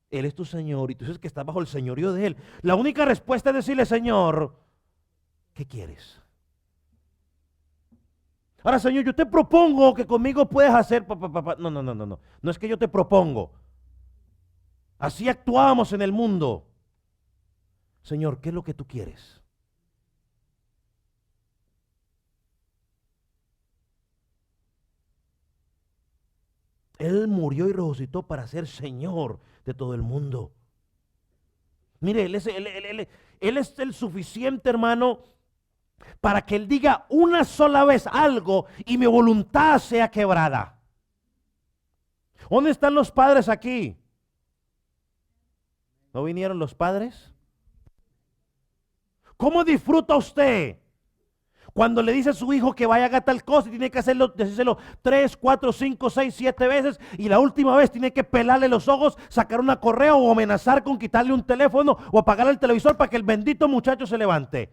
Él es tu Señor y tú dices que estás bajo el señorío de Él. La única respuesta es decirle, Señor, ¿qué quieres? Ahora, Señor, yo te propongo que conmigo puedes hacer... No, no, no, no, no. No es que yo te propongo. Así actuamos en el mundo. Señor, ¿qué es lo que tú quieres? Él murió y resucitó para ser Señor de todo el mundo. Mire, Él es el suficiente, hermano, para que Él diga una sola vez algo y mi voluntad sea quebrada. ¿Dónde están los padres aquí? ¿No vinieron los padres? ¿Cómo disfruta usted cuando le dice a su hijo que vaya a hacer tal cosa y tiene que hacerlo, decírselo 3, 4, 5, 6, 7 veces y la última vez tiene que pelarle los ojos, sacar una correa o amenazar con quitarle un teléfono o apagar el televisor para que el bendito muchacho se levante?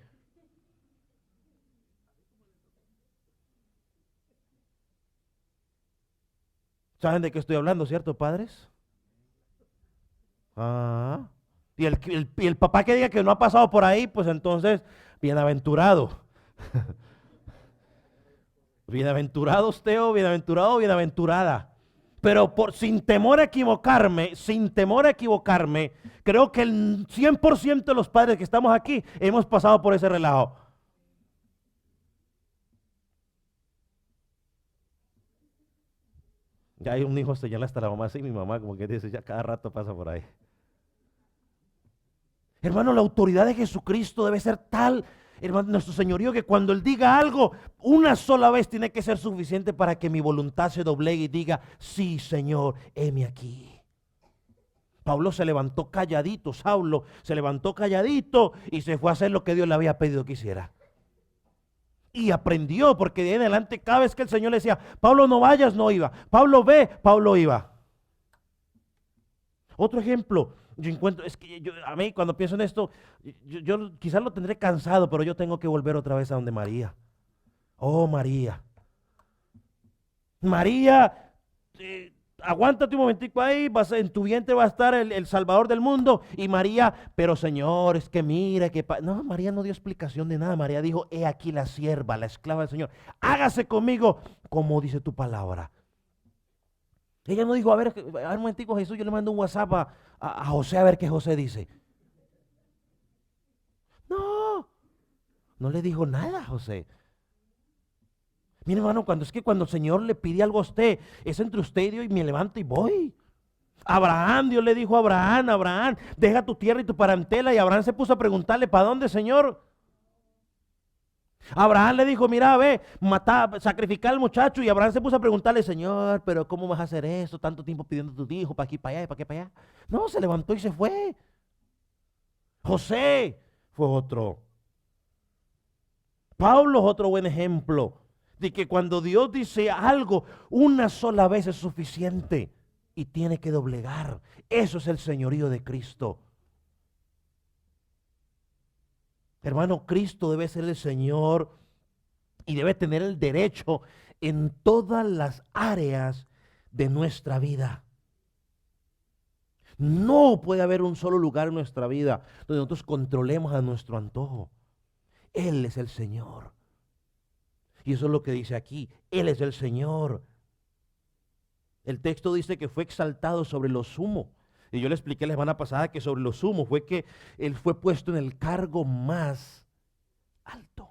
¿Saben de qué estoy hablando, cierto, padres? Ah. Y el papá que diga que no ha pasado por ahí, pues entonces, bienaventurado. Bienaventurado usted o bienaventurado o bienaventurada. Pero sin temor a equivocarme, creo que el 100% de los padres que estamos aquí hemos pasado por ese relajo. Ya hay un hijo señala hasta la mamá, sí, mi mamá como que dice, ya cada rato pasa por ahí. Hermano, la autoridad de Jesucristo debe ser tal, hermano, nuestro señorío, que cuando Él diga algo, una sola vez tiene que ser suficiente para que mi voluntad se doblegue y diga, sí, Señor, heme aquí. Pablo se levantó calladito, Saulo se levantó calladito y se fue a hacer lo que Dios le había pedido que hiciera. Y aprendió, porque de ahí en adelante cada vez que el Señor le decía, Pablo no vayas, no iba. Pablo ve, Pablo iba. Otro ejemplo, yo encuentro, es que a mí cuando pienso en esto, yo quizás lo tendré cansado, pero yo tengo que volver otra vez a donde María. Oh, María. María, aguántate un momentico ahí, en tu vientre va a estar el Salvador del mundo. Y María, pero Señor, es que mira, no, María no dio explicación de nada. María dijo, he aquí la sierva, la esclava del Señor. Hágase conmigo como dice tu palabra. Ella no dijo, a ver un momentico, Jesús, yo le mando un WhatsApp a José a ver qué José dice. No, no le dijo nada a José. Mire, hermano, cuando el Señor le pide algo a usted, es entre usted y Dios y me levanto y voy. Abraham, Dios le dijo a Abraham, deja tu tierra y tu parentela. Y Abraham se puso a preguntarle, ¿para dónde, Señor? Abraham le dijo, mira, ve, sacrificar al muchacho. Y Abraham se puso a preguntarle, Señor, pero ¿cómo vas a hacer eso? Tanto tiempo pidiendo a tu hijo, para aquí, para allá, para aquí, para allá. No, se levantó y se fue. José fue otro. Pablo es otro buen ejemplo de que cuando Dios dice algo, una sola vez es suficiente y tiene que doblegar. Eso es el señorío de Cristo. Hermano, Cristo debe ser el Señor y debe tener el derecho en todas las áreas de nuestra vida. No puede haber un solo lugar en nuestra vida donde nosotros controlemos a nuestro antojo. Él es el Señor. Y eso es lo que dice aquí. Él es el Señor. El texto dice que fue exaltado sobre lo sumo. Y yo le expliqué la semana pasada que sobre lo sumo fue que Él fue puesto en el cargo más alto.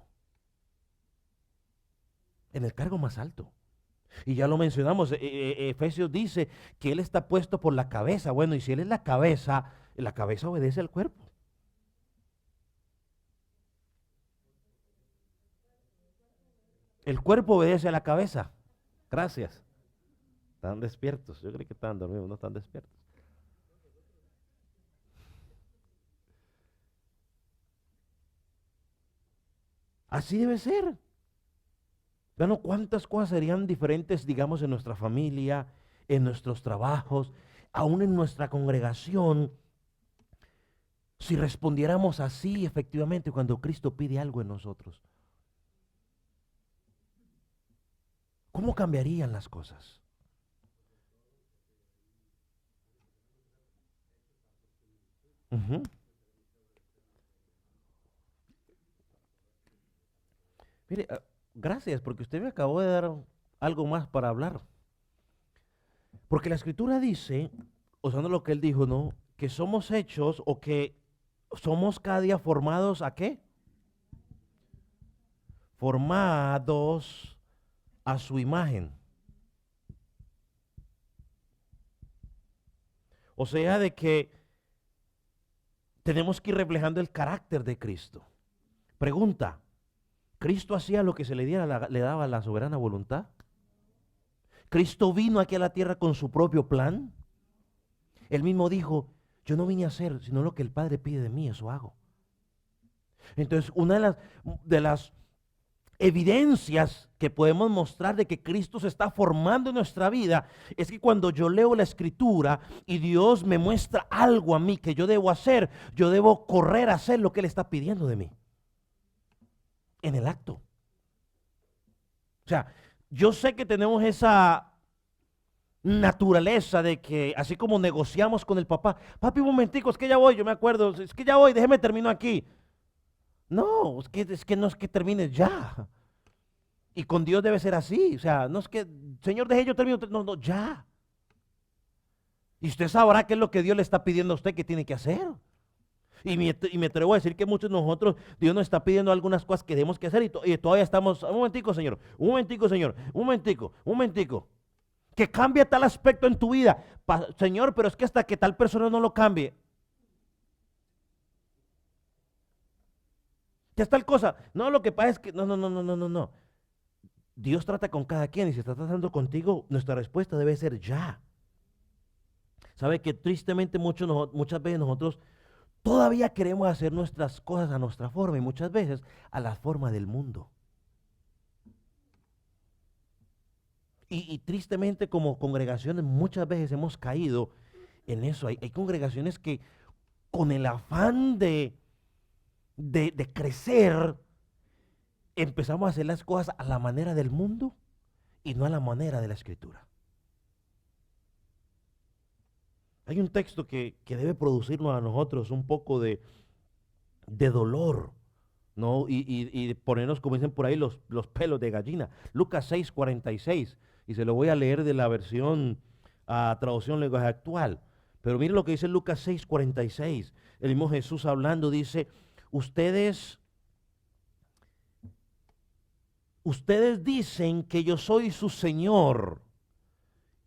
En el cargo más alto. Y ya lo mencionamos, Efesios dice que Él está puesto por la cabeza. Bueno, y si Él es la cabeza obedece al cuerpo. El cuerpo obedece a la cabeza. Gracias. Están despiertos. Yo creo que están dormidos, no están despiertos. Así debe ser. Bueno, ¿cuántas cosas serían diferentes, digamos, en nuestra familia, en nuestros trabajos, aún en nuestra congregación, si respondiéramos así efectivamente cuando Cristo pide algo en nosotros? ¿Cómo cambiarían las cosas? Ujú. Mire, gracias, porque usted me acabó de dar algo más para hablar. Porque la Escritura dice, usando lo que él dijo, ¿no? Que somos hechos o que somos cada día formados ¿a qué? Formados a su imagen. O sea, de que tenemos que ir reflejando el carácter de Cristo. Pregunta, ¿Cristo hacía lo que se le diera, le daba la soberana voluntad? ¿Cristo vino aquí a la tierra con su propio plan? Él mismo dijo, yo no vine a hacer sino lo que el Padre pide de mí, eso hago. Entonces, una de las evidencias que podemos mostrar de que Cristo se está formando en nuestra vida es que cuando yo leo la Escritura y Dios me muestra algo a mí que yo debo hacer, yo debo correr a hacer lo que Él está pidiendo de mí. En el acto. O sea, yo sé que tenemos esa naturaleza de que así como negociamos con el papá, papi, un momentico, es que ya voy, yo me acuerdo, es que ya voy, déjeme termino aquí. No, es que no es que termines ya. Y con Dios debe ser así. O sea, no es que, Señor, deje yo termino. No, no, ya. Y usted sabrá qué es lo que Dios le está pidiendo a usted que tiene que hacer. Y me atrevo a decir que muchos de nosotros, Dios nos está pidiendo algunas cosas que debemos que hacer y todavía estamos, un momentico, Señor, un momentico, Señor, un momentico, un momentico. Que cambie tal aspecto en tu vida. Señor, pero es que hasta que tal persona no lo cambie. ¿Qué es tal cosa? No, lo que pasa es que, no, no, no, no, no, no, no. Dios trata con cada quien y si está tratando contigo, nuestra respuesta debe ser ya. ¿Sabe que tristemente muchas veces nosotros todavía queremos hacer nuestras cosas a nuestra forma y muchas veces a la forma del mundo? Y tristemente como congregaciones muchas veces hemos caído en eso. Hay congregaciones que con el afán de crecer empezamos a hacer las cosas a la manera del mundo y no a la manera de la Escritura. Hay un texto que debe producirnos a nosotros un poco de dolor, ¿no? Y ponernos, como dicen por ahí, los pelos de gallina. Lucas 6:46, y se lo voy a leer de la versión traducción lenguaje actual. Pero miren lo que dice Lucas 6:46. El mismo Jesús hablando dice, ustedes dicen que yo soy su Señor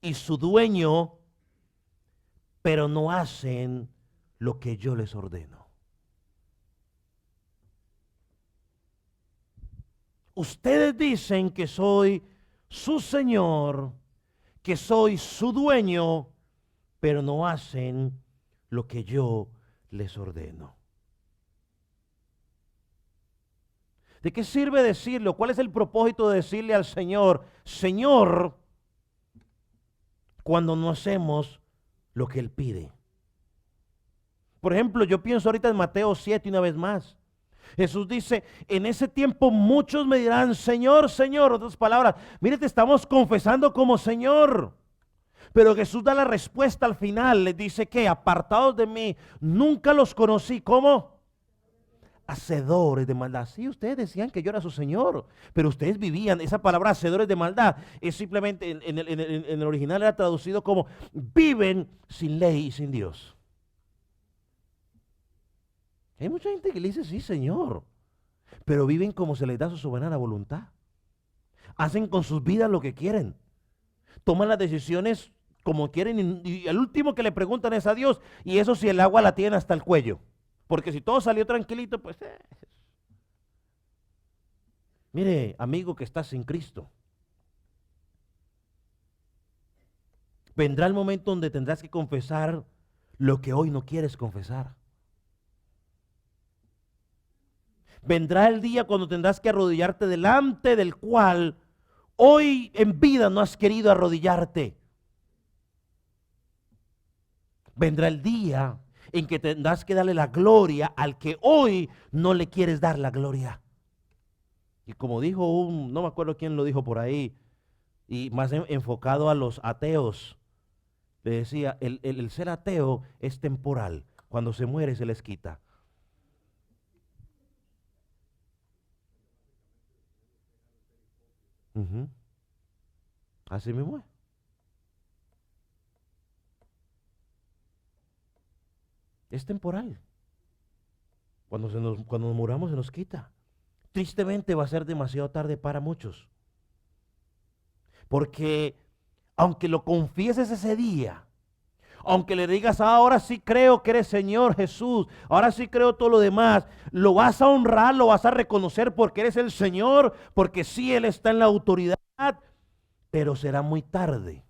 y su dueño, pero no hacen lo que yo les ordeno. Ustedes dicen que soy su Señor, que soy su dueño, pero no hacen lo que yo les ordeno. ¿De qué sirve decirlo? ¿Cuál es el propósito de decirle al Señor, Señor, cuando no hacemos lo que Él pide? Por ejemplo, yo pienso ahorita en Mateo 7 una vez más. Jesús dice, en ese tiempo muchos me dirán, Señor, Señor, otras palabras, mire, te estamos confesando como Señor. Pero Jesús da la respuesta al final, les dice que apartados de mí, nunca los conocí. ¿Cómo? Hacedores de maldad. Sí, ustedes decían que yo era su Señor, pero ustedes vivían, esa palabra hacedores de maldad, es simplemente, en el original era traducido como, viven sin ley y sin Dios. Hay mucha gente que le dice, sí, Señor, pero viven como se les da su soberana voluntad. Hacen con sus vidas lo que quieren. Toman las decisiones como quieren y el último que le preguntan es a Dios, y eso si el agua la tiene hasta el cuello. Porque si todo salió tranquilito, pues... Mire, amigo que estás sin Cristo, vendrá el momento donde tendrás que confesar lo que hoy no quieres confesar. Vendrá el día cuando tendrás que arrodillarte delante del cual hoy en vida no has querido arrodillarte. Vendrá el día en que tendrás que darle la gloria al que hoy no le quieres dar la gloria. Y como dijo no me acuerdo quién lo dijo por ahí, y más enfocado a los ateos, le decía, el ser ateo es temporal, cuando se muere se les quita. Así mismo es. Es temporal. Cuando nos muramos se nos quita. Tristemente va a ser demasiado tarde para muchos. Porque aunque lo confieses ese día, Aunque le digas, "Ah, ahora sí creo que eres Señor Jesús, ahora sí creo todo lo demás", lo vas a honrar, lo vas a reconocer porque eres el Señor, porque sí, Él está en la autoridad, pero será muy tarde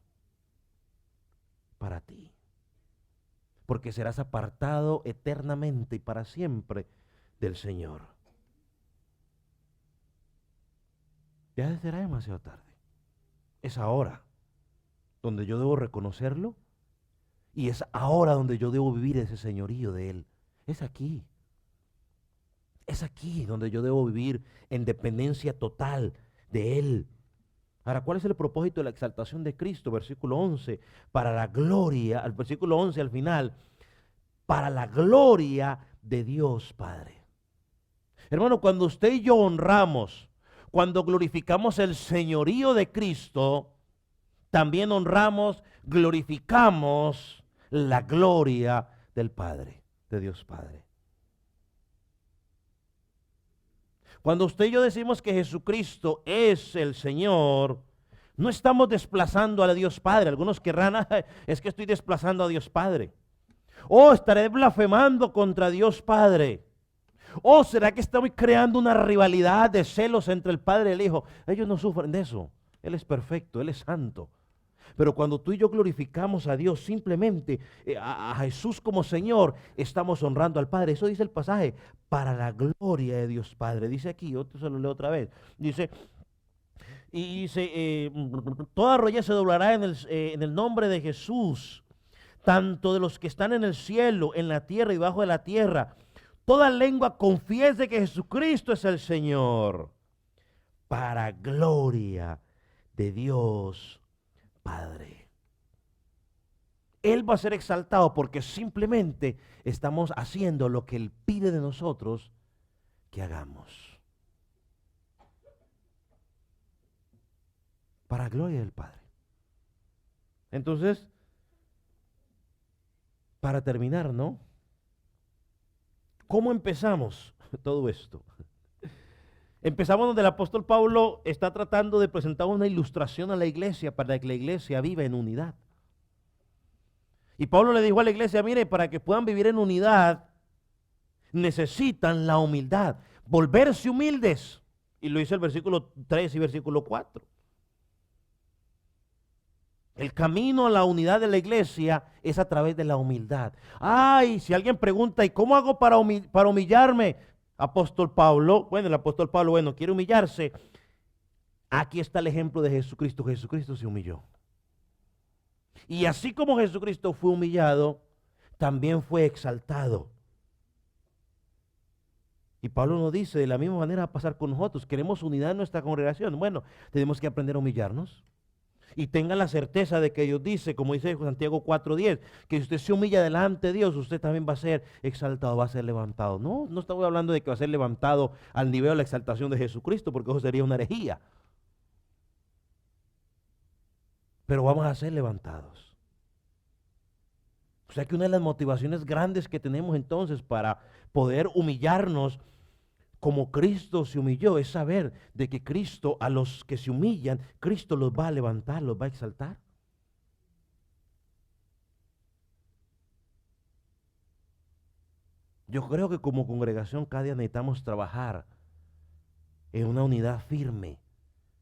para ti, porque serás apartado eternamente y para siempre del Señor. Ya será demasiado tarde. Es ahora donde yo debo reconocerlo y es ahora donde yo debo vivir ese señorío de Él. Es aquí. Es aquí donde yo debo vivir en dependencia total de Él. Ahora, ¿cuál es el propósito de la exaltación de Cristo? Versículo 11, para la gloria, al versículo 11 al final, para la gloria de Dios Padre. Hermano, cuando usted y yo honramos, cuando glorificamos el señorío de Cristo, también honramos, glorificamos la gloria del Padre, de Dios Padre. Cuando usted y yo decimos que Jesucristo es el Señor, no estamos desplazando a Dios Padre. Algunos querrán, "Ah, es que estoy desplazando a Dios Padre". O estaré blasfemando contra Dios Padre. O será que estamos creando una rivalidad de celos entre el Padre y el Hijo. Ellos no sufren de eso. Él es perfecto, Él es santo. Pero cuando tú y yo glorificamos a Dios, simplemente a Jesús como Señor, estamos honrando al Padre. Eso dice el pasaje, para la gloria de Dios Padre. Dice aquí, yo se lo leo otra vez. Dice, toda rodilla se doblará en el nombre de Jesús, tanto de los que están en el cielo, en la tierra y bajo de la tierra. Toda lengua confiese que Jesucristo es el Señor, para gloria de Dios Padre. Él va a ser exaltado porque simplemente estamos haciendo lo que Él pide de nosotros que hagamos. Para gloria del Padre. Entonces, para terminar, ¿no? ¿Cómo empezamos todo esto? Empezamos donde el apóstol Pablo está tratando de presentar una ilustración a la iglesia para que la iglesia viva en unidad. Y Pablo le dijo a la iglesia, mire, para que puedan vivir en unidad, necesitan la humildad, volverse humildes. Y lo dice el versículo 3 y versículo 4. El camino a la unidad de la iglesia es a través de la humildad. Ay, si alguien pregunta, ¿y cómo hago para humillarme? Apóstol Pablo, bueno, el apóstol Pablo, bueno, quiere humillarse. Aquí está el ejemplo de Jesucristo. Jesucristo se humilló. Y así como Jesucristo fue humillado, también fue exaltado. Y Pablo nos dice, de la misma manera va a pasar con nosotros. Queremos unidad en nuestra congregación. Bueno, tenemos que aprender a humillarnos. Y tengan la certeza de que Dios dice, como dice Santiago 4:10, que si usted se humilla delante de Dios, usted también va a ser exaltado, va a ser levantado. No, no estamos hablando de que va a ser levantado al nivel de la exaltación de Jesucristo, porque eso sería una herejía. Pero vamos a ser levantados. O sea que una de las motivaciones grandes que tenemos entonces para poder humillarnos como Cristo se humilló es saber de que Cristo, a los que se humillan, Cristo los va a levantar, los va a exaltar. Yo creo que como congregación cada día necesitamos trabajar en una unidad firme,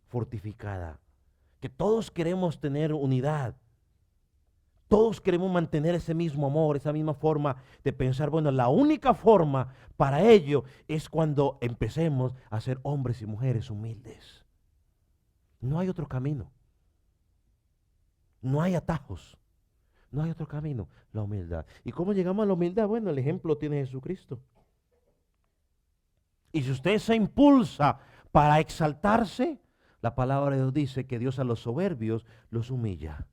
fortificada. Que todos queremos tener unidad. Todos queremos mantener ese mismo amor, esa misma forma de pensar. Bueno, la única forma para ello es cuando empecemos a ser hombres y mujeres humildes. No hay otro camino. No hay atajos. No hay otro camino, la humildad. ¿Y cómo llegamos a la humildad? Bueno, el ejemplo tiene Jesucristo. Y si usted se impulsa para exaltarse, la palabra de Dios dice que Dios a los soberbios los humilla.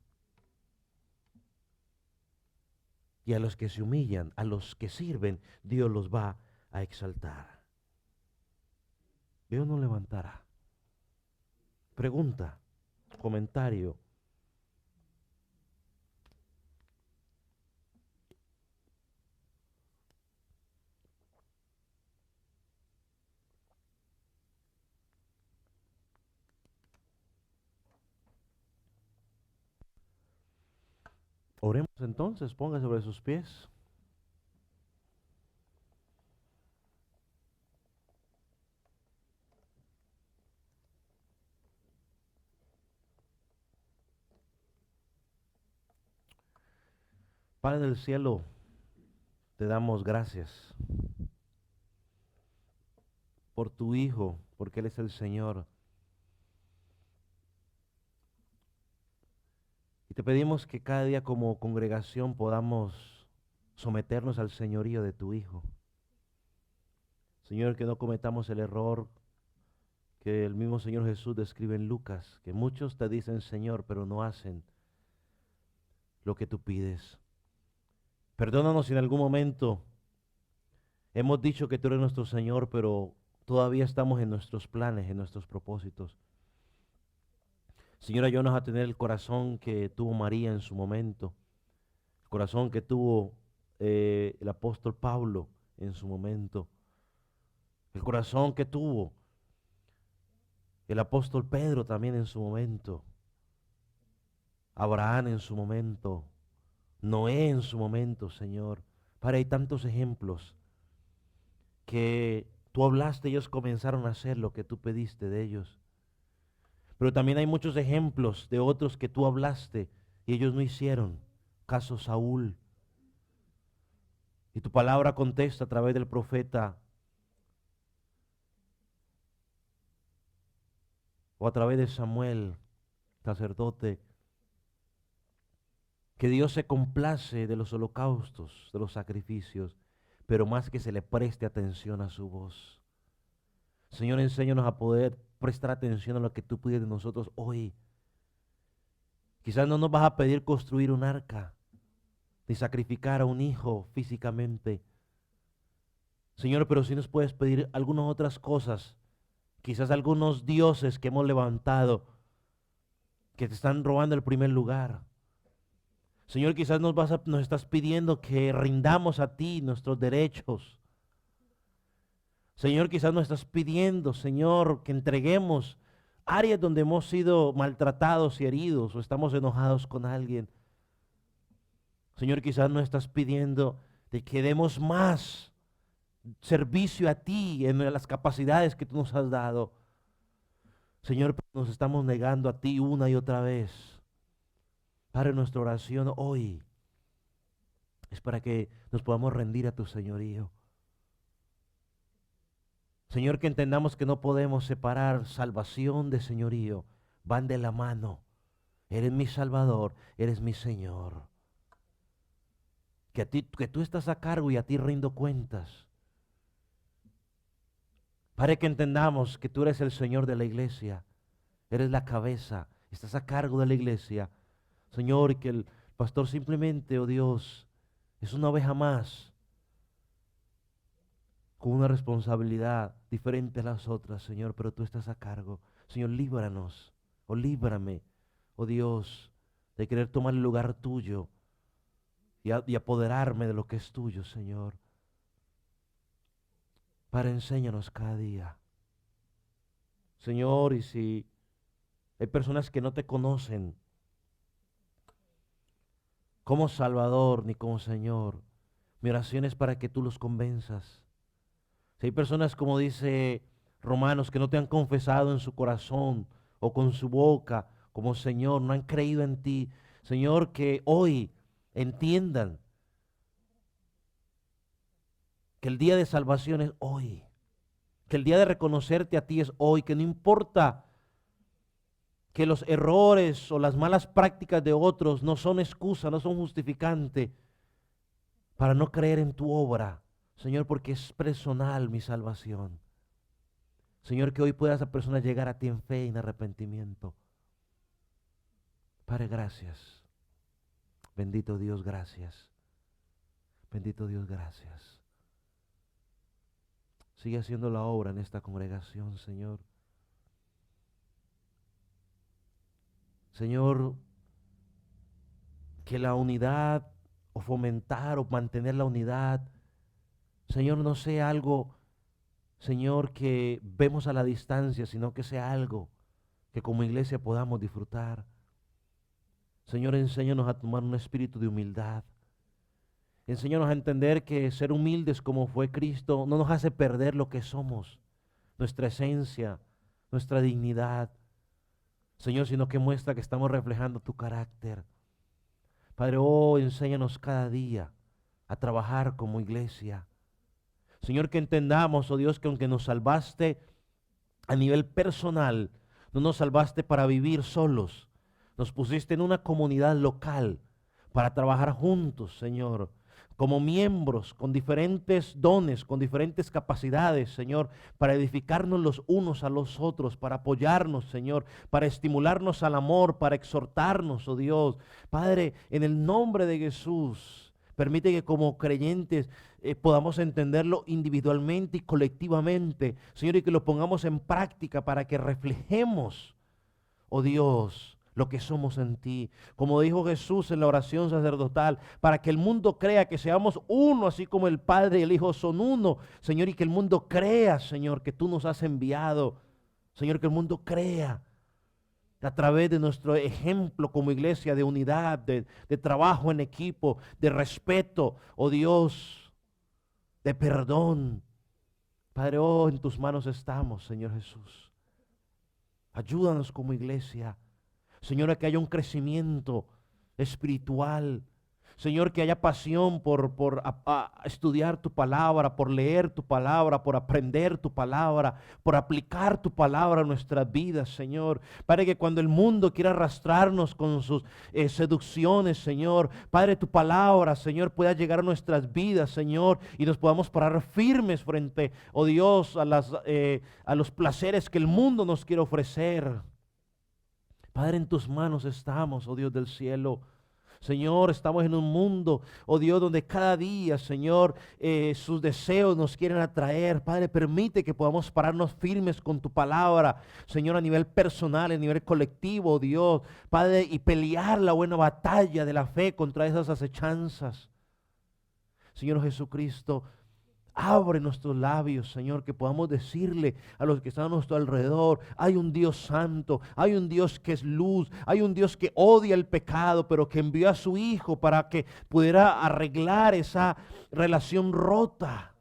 Y a los que se humillan, a los que sirven, Dios los va a exaltar. Dios nos levantará. Pregunta, comentario. Oremos entonces, ponga sobre sus pies. Padre del cielo, te damos gracias por tu Hijo, porque Él es el Señor. Y te pedimos que cada día como congregación podamos someternos al señorío de tu Hijo. Señor, que no cometamos el error que el mismo Señor Jesús describe en Lucas, que muchos te dicen Señor, pero no hacen lo que tú pides. Perdónanos si en algún momento hemos dicho que tú eres nuestro Señor, pero todavía estamos en nuestros planes, en nuestros propósitos. Señor, ayúdanos a tener el corazón que tuvo María en su momento, el corazón que tuvo el apóstol Pablo en su momento, el corazón que tuvo el apóstol Pedro también en su momento, Abraham en su momento, Noé en su momento, Señor. Padre, hay tantos ejemplos que tú hablaste, ellos comenzaron a hacer lo que tú pediste de ellos. Pero también hay muchos ejemplos de otros que tú hablaste y ellos no hicieron. Caso Saúl. Y tu palabra contesta a través del profeta o a través de Samuel, sacerdote, que Dios se complace de los holocaustos, de los sacrificios, pero más que se le preste atención a su voz. Señor, enséñanos a poder prestar atención a lo que tú pides de nosotros hoy. Quizás no nos vas a pedir construir un arca, ni sacrificar a un hijo físicamente. Señor, pero sí nos puedes pedir algunas otras cosas, quizás algunos dioses que hemos levantado, que te están robando el primer lugar. Señor, quizás nos estás pidiendo que rindamos a ti nuestros derechos. Señor, quizás nos estás pidiendo, Señor, que entreguemos áreas donde hemos sido maltratados y heridos o estamos enojados con alguien. Señor, quizás nos estás pidiendo de que demos más servicio a ti en las capacidades que tú nos has dado. Señor, nos estamos negando a ti una y otra vez. Padre, nuestra oración hoy es para que nos podamos rendir a tu señorío. Señor, que entendamos que no podemos separar salvación de señorío. Van de la mano. Eres mi Salvador, eres mi Señor. Que tú estás a cargo y a ti rindo cuentas. Para que entendamos que tú eres el Señor de la iglesia. Eres la cabeza, estás a cargo de la iglesia. Señor, y que el pastor simplemente, oh Dios, es una oveja más, con una responsabilidad diferente a las otras, Señor, pero tú estás a cargo. Señor, líbranos, o líbrame, oh Dios, de querer tomar el lugar tuyo y apoderarme de lo que es tuyo, Señor. Para enséñanos cada día. Señor, y si hay personas que no te conocen como Salvador ni como Señor, mi oración es para que tú los convenzas. Si hay personas, como dice Romanos, que no te han confesado en su corazón o con su boca como Señor, no han creído en ti, Señor, que hoy entiendan que el día de salvación es hoy, que el día de reconocerte a ti es hoy, que no importa que los errores o las malas prácticas de otros no son excusa, no son justificante para no creer en tu obra, Señor, porque es personal mi salvación. Señor, que hoy pueda esa persona llegar a ti en fe y en arrepentimiento. Padre, gracias. Bendito Dios, gracias. Bendito Dios, gracias. Sigue haciendo la obra en esta congregación, Señor. Señor, que la unidad o fomentar o mantener la unidad, Señor, no sea algo, Señor, que vemos a la distancia, sino que sea algo que como iglesia podamos disfrutar. Señor, enséñanos a tomar un espíritu de humildad. Enséñanos a entender que ser humildes como fue Cristo no nos hace perder lo que somos, nuestra esencia, nuestra dignidad, Señor, sino que muestra que estamos reflejando tu carácter. Padre, enséñanos cada día a trabajar como iglesia. Señor, que entendamos, Dios, que aunque nos salvaste a nivel personal, no nos salvaste para vivir solos. Nos pusiste en una comunidad local para trabajar juntos, Señor, como miembros, con diferentes dones, con diferentes capacidades, Señor, para edificarnos los unos a los otros, para apoyarnos, Señor, para estimularnos al amor, para exhortarnos, oh Dios. Padre, en el nombre de Jesús, permite que como creyentes podamos entenderlo individualmente y colectivamente, Señor, y que lo pongamos en práctica para que reflejemos, oh Dios, lo que somos en ti. Como dijo Jesús en la oración sacerdotal, para que el mundo crea que seamos uno, así como el Padre y el Hijo son uno, Señor, y que el mundo crea, Señor, que tú nos has enviado. Señor, que el mundo crea a través de nuestro ejemplo como iglesia de unidad, de trabajo en equipo, de respeto, oh Dios, de perdón. Padre, en tus manos estamos, Señor Jesús. Ayúdanos como iglesia, Señor, a que haya un crecimiento espiritual. Señor, que haya pasión por estudiar tu palabra, por leer tu palabra, por aprender tu palabra, por aplicar tu palabra a nuestras vidas, Señor. Padre, que cuando el mundo quiera arrastrarnos con sus seducciones, Señor, Padre, tu palabra, Señor, pueda llegar a nuestras vidas, Señor, y nos podamos parar firmes frente, oh Dios, a los placeres que el mundo nos quiere ofrecer. Padre, en tus manos estamos, oh Dios del cielo. Señor, estamos en un mundo, oh Dios, donde cada día, Señor, sus deseos nos quieren atraer. Padre, permite que podamos pararnos firmes con tu palabra, Señor, a nivel personal, a nivel colectivo, oh Dios, Padre, y pelear la buena batalla de la fe contra esas acechanzas. Señor Jesucristo, abre nuestros labios, Señor, que podamos decirle a los que están a nuestro alrededor, hay un Dios santo, hay un Dios que es luz, hay un Dios que odia el pecado, pero que envió a su Hijo para que pudiera arreglar esa relación rota,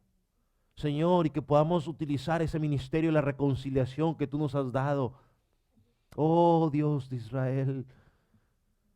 Señor, y que podamos utilizar ese ministerio de la reconciliación que tú nos has dado. Oh Dios de Israel,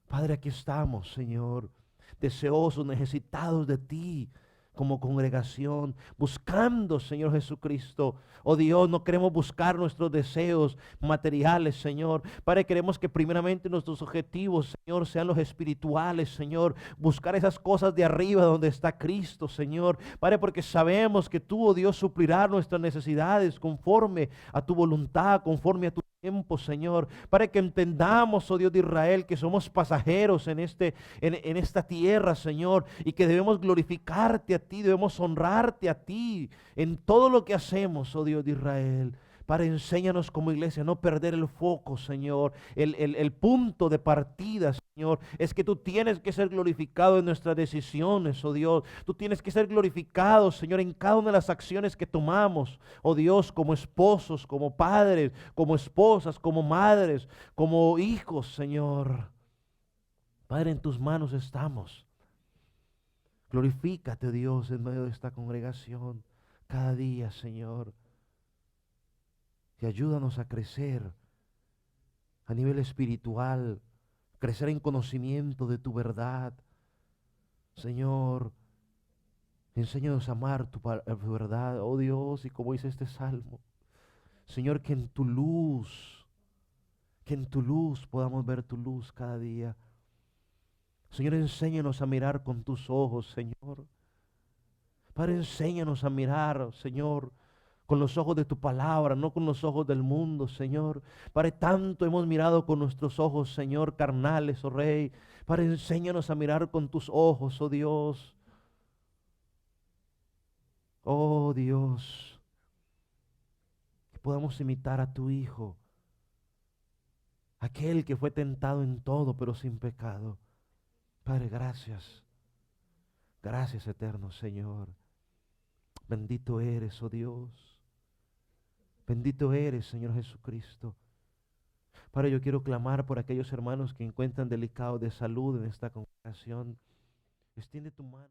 Padre, aquí estamos, Señor, deseosos, necesitados de ti, como congregación, buscando, Señor Jesucristo. Oh Dios, no queremos buscar nuestros deseos materiales, Señor. Padre, queremos que primeramente nuestros objetivos, Señor, sean los espirituales, Señor. Buscar esas cosas de arriba donde está Cristo, Señor. Padre, porque sabemos que tú, oh Dios, suplirás nuestras necesidades conforme a tu voluntad, conforme a tu tiempo, Señor, para que entendamos, oh Dios de Israel, que somos pasajeros en esta tierra, Señor, y que debemos glorificarte a ti, debemos honrarte a ti en todo lo que hacemos, oh Dios de Israel. Para enséñanos como iglesia no perder el foco, Señor. El punto de partida, Señor, es que tú tienes que ser glorificado en nuestras decisiones, oh Dios. Tú tienes que ser glorificado, Señor, en cada una de las acciones que tomamos, oh Dios, como esposos, como padres, como esposas, como madres, como hijos, Señor. Padre, en tus manos estamos. Glorifícate, Dios, en medio de esta congregación cada día, Señor. Y ayúdanos a crecer a nivel espiritual, crecer en conocimiento de tu verdad. Señor, enséñanos a amar tu verdad, oh Dios, y como dice este salmo, Señor, que en tu luz podamos ver tu luz cada día. Señor, enséñanos a mirar con tus ojos, Señor. Padre, enséñanos a mirar, Señor, con los ojos de tu palabra, no con los ojos del mundo, Señor. Padre, tanto hemos mirado con nuestros ojos, Señor, carnales, oh Rey. Padre, enséñanos a mirar con tus ojos, oh Dios. Oh Dios, que podamos imitar a tu Hijo, aquel que fue tentado en todo, pero sin pecado. Padre, gracias. Gracias, eterno Señor. Bendito eres, oh Dios. Bendito eres, Señor Jesucristo. Padre, yo quiero clamar por aquellos hermanos que encuentran delicados de salud en esta congregación. Extiende tu mano.